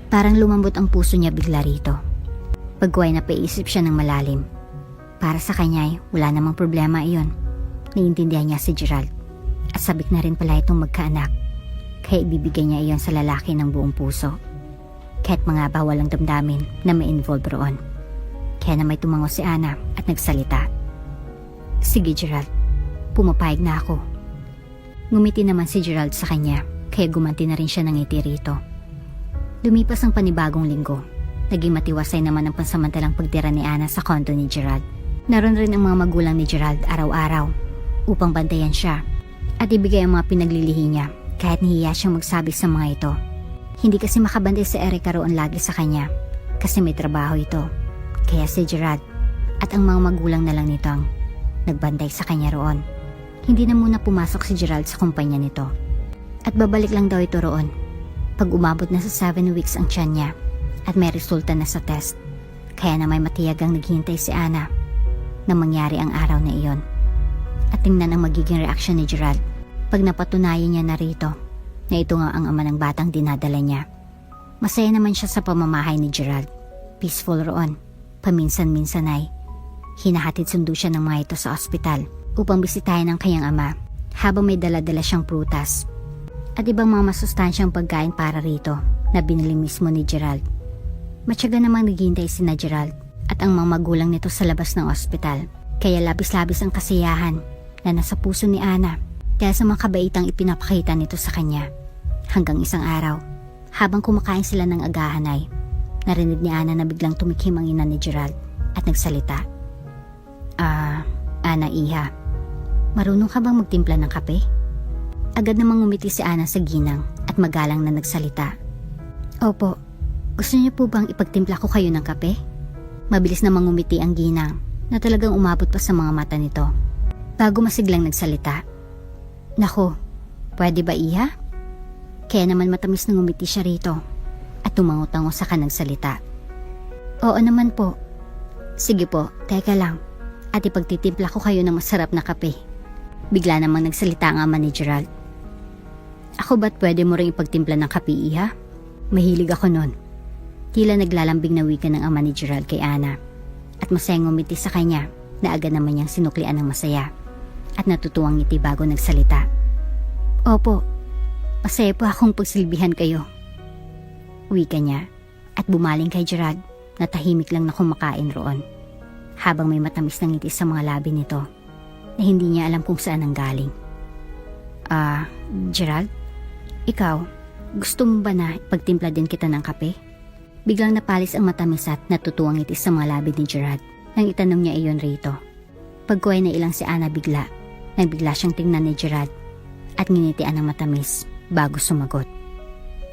Parang lumambot ang puso niya bigla rito. Pagkuway na paisip siya ng malalim. Para sa kanya ay wala namang problema iyon. Naiintindihan niya si Gerald at sabik na rin pala itong magkaanak. Kaya ibibigay niya iyon sa lalaki ng buong puso. Kahit mga bawalang damdamin na may involve roon. Kaya na may tumango si Ana at nagsalita. Sige Gerald, pumapayag na ako. Ngumiti naman si Gerald sa kanya kaya gumanti na rin siya ng ngiti rito. Lumipas ang panibagong linggo. Naging matiwasay naman ang pansamantalang pagtira ni Ana sa kondo ni Gerald. Naroon rin ang mga magulang ni Gerald araw-araw upang bantayan siya at ibigay ang mga pinaglilihi niya kahit nahiya siyang magsabi sa mga ito. Hindi kasi makabantay si Erica roon lagi sa kanya kasi may trabaho ito. Kaya si Gerald at ang mga magulang na lang nito ang nagbantay sa kanya roon. Hindi na muna pumasok si Gerald sa kumpanya nito at babalik lang daw ito roon pag umabot na sa 7 weeks ang tiyan niya at may resulta na sa test. Kaya na may matiyagang naghihintay si Ana na mangyari ang araw na iyon. At tingnan ang magiging reaksyon ni Gerald pag napatunayan niya na rito na ito nga ang ama ng batang dinadala niya. Masaya naman siya sa pamamahay ni Gerald. Peaceful roon. Paminsan-minsan ay hinahatid sundo siya ng mga ito sa ospital upang bisitahin ang kanyang ama habang may dala-dala siyang prutas at ibang mga masustansyang pagkain para rito na binili mismo ni Gerald. Matyaga namang naghihintay si Gerald at ang mga magulang nito sa labas ng ospital. Kaya labis-labis ang kasiyahan na nasa puso ni Ana dahil sa mga kabaitang ipinapakita nito sa kanya. Hanggang isang araw, habang kumakain sila ng agahan ay narinig ni Ana na biglang tumikim ang ina ni Gerald at nagsalita. Ana iha, marunong ka bang magtimpla ng kape? Agad namang ngumiti si Ana sa ginang at magalang na nagsalita. Opo, gusto niyo po bang ipagtimpla ko kayo ng kape? Mabilis namang ngumiti ang ginang na talagang umabot pa sa mga mata nito. Bago masiglang nagsalita. Nako, pwede ba iha? Kaya naman matamis na ngumiti siya rito at tumango-tango sa kanang salita. Oo naman po. Sige po, teka lang. At ipagtitimpla ko kayo ng masarap na kape. Bigla namang nagsalita ang ama ni Gerald. Ako ba't pwede mo rin ipagtimpla ng kape, iha? Mahilig ako nun. Tila naglalambing na wika ng ama ni Gerald kay Ana. At masayang ngumiti sa kanya na agad naman niyang sinuklian ng masaya at natutuwang ngiti bago nagsalita. Opo, masaya po akong pagsilbihan kayo. Wika niya at bumaling kay Gerald na tahimik lang na kumakain roon habang may matamis na ngiti sa mga labi nito na hindi niya alam kung saan ang galing. Gerald, ikaw, gusto mo ba na ipagtimpla din kita ng kape? Biglang napalis ang matamis at natutuwang ngiti sa mga labi ni Gerald nang itanong niya iyon rito. Pagkuhay na ilang si Ana bigla, nang bigla siyang tingnan ni Gerald at nginitian ng matamis bago sumagot.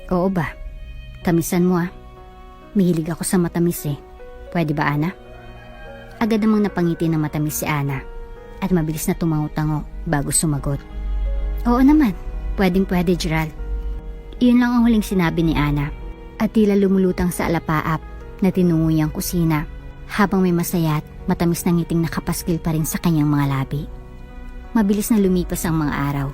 Oo ba? Tamisan mo Mahilig ako sa matamis Pwede ba, Ana? Agad namang napangiti ng matamis si Ana at mabilis na tumango-tango bago sumagot. Oo naman, pwedeng-pwede, Gerald. Iyon lang ang huling sinabi ni Ana at tila lumulutang sa alapaap na tinungo niyang kusina habang may masaya at matamis na ngiting nakapaskil pa rin sa kanyang mga labi. Mabilis na lumipas ang mga araw.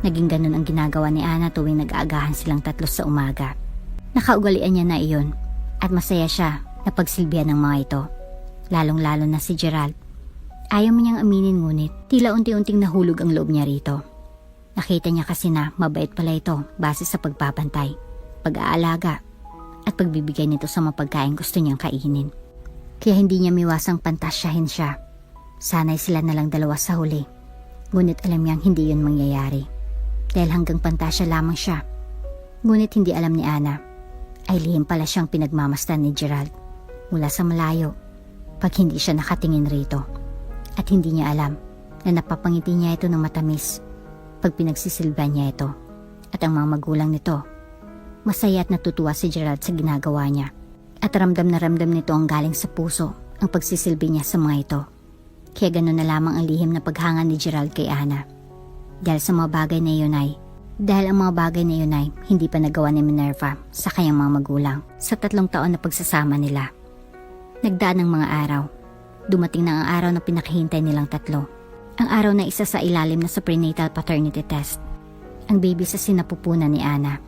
Naging ganun ang ginagawa ni Ana tuwing nag-aagahan silang tatlo sa umaga. Nakaugalian niya na iyon at masaya siya na pagsilbihan ng mga ito. Lalong-lalo na si Gerald. Ayaw mo niyang aminin ngunit tila unti-unting nahulog ang loob niya rito. Nakita niya kasi na mabait pala ito base sa pagbabantay, pag-aalaga at pagbibigay nito sa mapagkain gusto niyang kainin. Kaya hindi niya miwasang pantasyahin siya. Sanay sila na lang dalawa sa huli. Ngunit alam niyang hindi yun mangyayari. Dahil hanggang pantasya lamang siya. Ngunit hindi alam ni Ana ay lihim pala siyang pinagmamastan ni Gerald mula sa malayo pag hindi siya nakatingin rito. At hindi niya alam na napapangiti niya ito ng matamis pag pinagsisilbihan niya ito. At ang mga magulang nito, masaya at natutuwa si Gerald sa ginagawa niya. At ramdam na ramdam nito ang galing sa puso ang pagsisilbi niya sa mga ito. Kaya gano'n na lamang ang lihim na paghanga ni Gerald kay Ana. Dahil ang mga bagay na iyon ay hindi pa nagawa ni Minerva sa kanyang mga magulang sa 3 taon na pagsasama nila. Nagdaan ng mga araw. Dumating na ang araw na pinakahintay nilang tatlo. Ang araw na isa sa ilalim na sa prenatal paternity test. Ang baby sa sinapupunan ni Ana.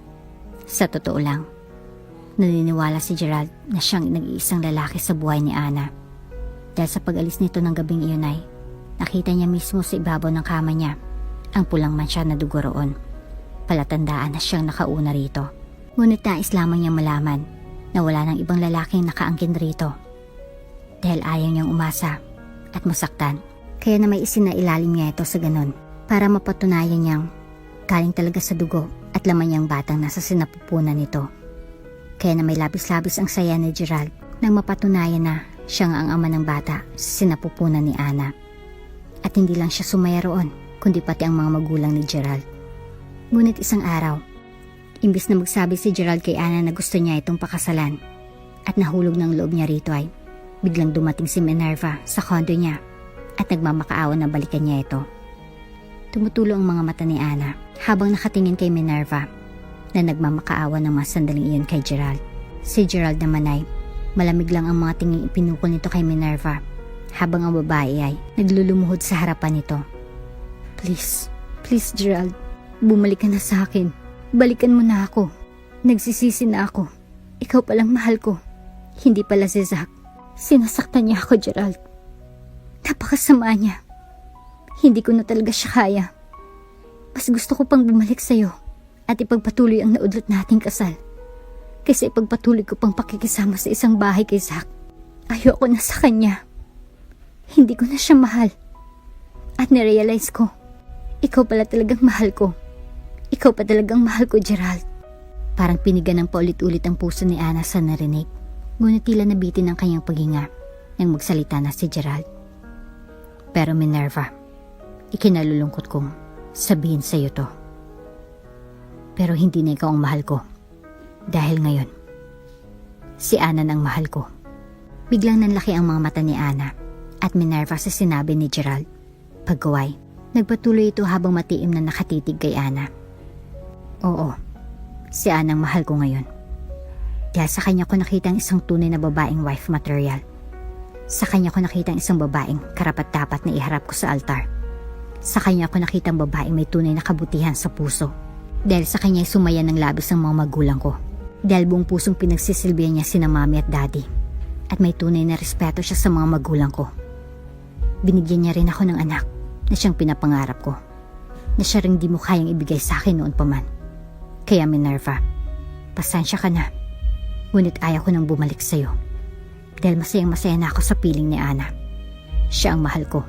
Sa totoo lang, naniniwala si Gerald na siyang nag-iisang lalaki sa buhay ni Ana. Dahil sa pag-alis nito ng gabing iyon ay nakita niya mismo sa ibabaw ng kama niya ang pulang mansya na dugo roon. Palatandaan na siyang nakauna rito. Ngunit nais lamang niyang malaman na wala nang ibang lalaking nakaangkin rito. Dahil ayaw niyang umasa at masaktan. Kaya na may isinailalim niya ito sa ganon para mapatunayan niyang galing talaga sa dugo at at laman niyang batang nasa sinapupunan nito. Kaya na may labis-labis ang saya ni Gerald nang mapatunayan na siya nga ang ama ng bata sa sinapupunan ni Ana. At hindi lang siya sumaya roon, kundi pati ang mga magulang ni Gerald. Ngunit isang araw, imbis na magsabi si Gerald kay Ana na gusto niya itong pakasalan at nahulog ng loob niya rito ay biglang dumating si Minerva sa condo niya at nagmamakaawa na balikan niya ito. Tumutulo ang mga mata ni Ana habang nakatingin kay Minerva na nagmamakaawa ng mga sandaling iyon kay Gerald. Si Gerald naman ay malamig lang ang mga tinging ipinukol nito kay Minerva habang ang babae ay naglulumuhod sa harapan nito. Please, please Gerald, bumalik ka na sa akin. Balikan mo na ako. Nagsisisi na ako. Ikaw palang mahal ko. Hindi pala si Zack. Sinasaktan niya ako, Gerald. Napakasama niya. Hindi ko na talaga siya kaya. Mas gusto ko pang bumalik sa'yo at ipagpatuloy ang naudlot nating kasal kaysa ipagpatuloy ko pang pakikisama sa isang bahay kay Zack. Ayoko na sa kanya. Hindi ko na siya mahal. At narealize ko, ikaw pala talagang mahal ko. Ikaw pa talagang mahal ko, Gerald. Parang pinigan ng paulit-ulit ang puso ni Ana sa narinig. Ngunit tila nabitin ang kanyang paghinga nang magsalita na si Gerald. Pero Minerva, ikinalulungkot kong sabihin sa iyo to. Pero hindi na ikaw ang mahal ko. Dahil ngayon, si Ana ang mahal ko. Biglang nanlaki ang mga mata ni Ana at Minerva sa sinabi ni Gerald. Pagkaway, nagpatuloy ito habang matiim na nakatitig kay Ana. Oo, si Ana ang mahal ko ngayon. Dahil sa kanya ko nakita ang isang tunay na babaeng wife material. Sa kanya ko nakita ang isang babaeng karapat-dapat na iharap ko sa altar. Sa kanya ko nakita ang babaeng may tunay na kabutihan sa puso. Dahil sa kanya ay sumaya ng labis ang mga magulang ko. Dahil buong pusong pinagsisilbihan niya sina mami at daddy. At may tunay na respeto siya sa mga magulang ko. Binigyan niya rin ako ng anak na siyang pinapangarap ko. Na siya ring di mo kayang ibigay sa akin noon pa man. Kaya Minerva, pasensya ka na. Ngunit ayaw ko nang bumalik sa'yo. Dahil masayang-masaya na ako sa piling ni Ana. Siya ang mahal ko.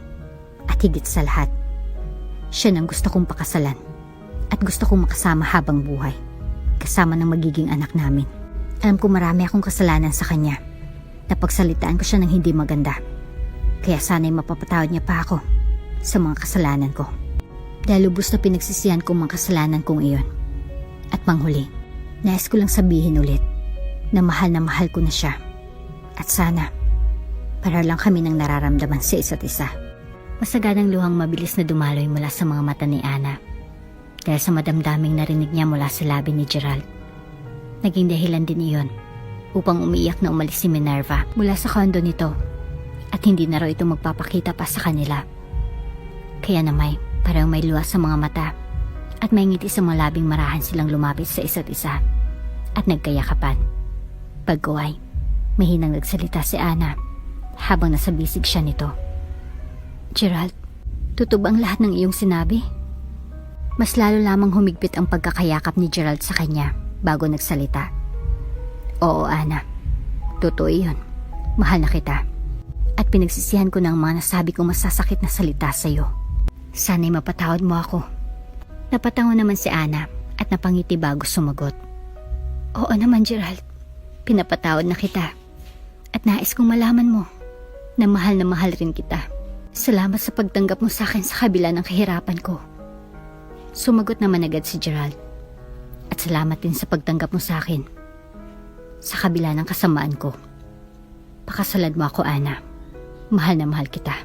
At higit sa lahat, siya nang gusto kong pakasalan. At gusto kong makasama habang buhay. Kasama ng magiging anak namin. Alam ko marami akong kasalanan sa kanya. Napagsalitaan ko siya ng hindi maganda. Kaya sana'y mapapatawad niya pa ako sa mga kasalanan ko. Dahil lubos na pinagsisihan ko mga kasalanan kong iyon. At panghuli, nais ko lang sabihin ulit na mahal ko na siya. At sana, para lang kami nang nararamdaman sa isa't isa. Masaganang luhang mabilis na dumaloy mula sa mga mata ni Ana. Dahil sa madamdaming narinig niya mula sa labi ni Gerald. Naging dahilan din iyon upang umiiyak na umalis si Minerva mula sa kondo nito. At hindi na raw ito magpapakita pa sa kanila. Kaya namay, parang may luha sa mga mata. At may ngiti sa mga labing marahan silang lumapit sa isa't isa. At nagkayakapan. Pagkuway, mahinang nagsalita si Ana habang nasa bisig siya nito. Gerald, totoo ba ang lahat ng iyong sinabi? Mas lalo lamang humigpit ang pagkakayakap ni Gerald sa kanya bago nagsalita. Oo, Ana. Totoo iyon. Mahal na kita. At pinagsisihan ko ng mga nasabi kong masasakit na salita sa iyo. Sana'y mapatawad mo ako. Napatango naman si Ana at napangiti bago sumagot. Oo naman, Gerald. Pinapatawad na kita. At nais kong malaman mo na mahal rin kita. Salamat sa pagtanggap mo sa akin sa kabila ng kahirapan ko. Sumagot naman agad si Gerald. At salamat din sa pagtanggap mo sa akin sa kabila ng kasamaan ko. Pakasalan mo ako, Ana. Mahal na mahal kita.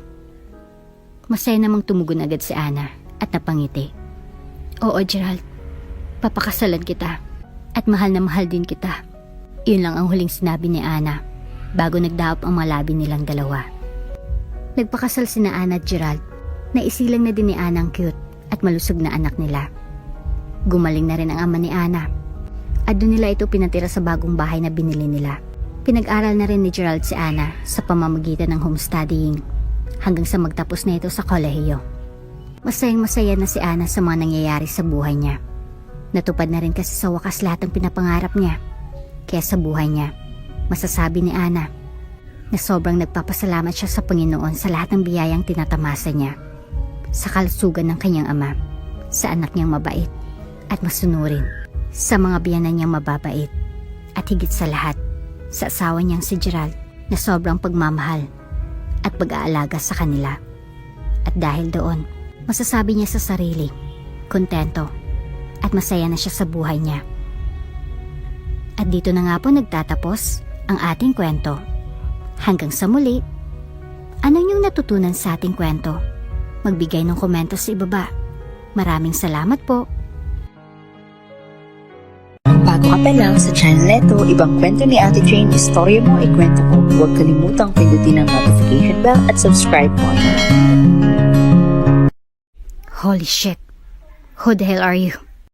Masaya namang tumugon agad si Ana at napangiti. Oo, Gerald. Papakasalan kita. At mahal na mahal din kita. Iyon lang ang huling sinabi ni Ana bago nagdaop ang mga labi nilang dalawa. Nagpakasal sina Ana at Gerald. Naisilang na din ni Ana ang cute at malusog na anak nila. Gumaling na rin ang ama ni Ana. At doon nila ito pinatira sa bagong bahay na binili nila. Pinag-aral na rin ni Gerald si Ana sa pamamagitan ng home studying hanggang sa magtapos na ito sa kolehiyo. Masayang-masaya na si Ana sa mga nangyayari sa buhay niya. Natupad na rin kasi sa wakas lahat ng pinapangarap niya. Kaya sa buhay niya, masasabi ni Ana na sobrang nagpapasalamat siya sa Panginoon sa lahat ng biyayang tinatamasa niya. Sa kalusugan ng kanyang ama, sa anak niyang mabait at masunurin sa mga biyanan niyang mababait, at higit sa lahat, sa asawa niyang si Gerald na sobrang pagmamahal at pag-aalaga sa kanila. At dahil doon, masasabi niya sa sarili, kontento at masaya na siya sa buhay niya. At dito na nga po nagtatapos ang ating kwento. Hanggang sa muli, ano yung natutunan sa ating kwento? Magbigay ng komento sa ibaba. Maraming salamat po. Bago ka pa lang sa channel neto, ibang kwento ni Ate Jane, istorya mo, ikwento ko. Huwag kalimutang pindutin ang notification bell at subscribe po. Holy shit. Who the hell are you?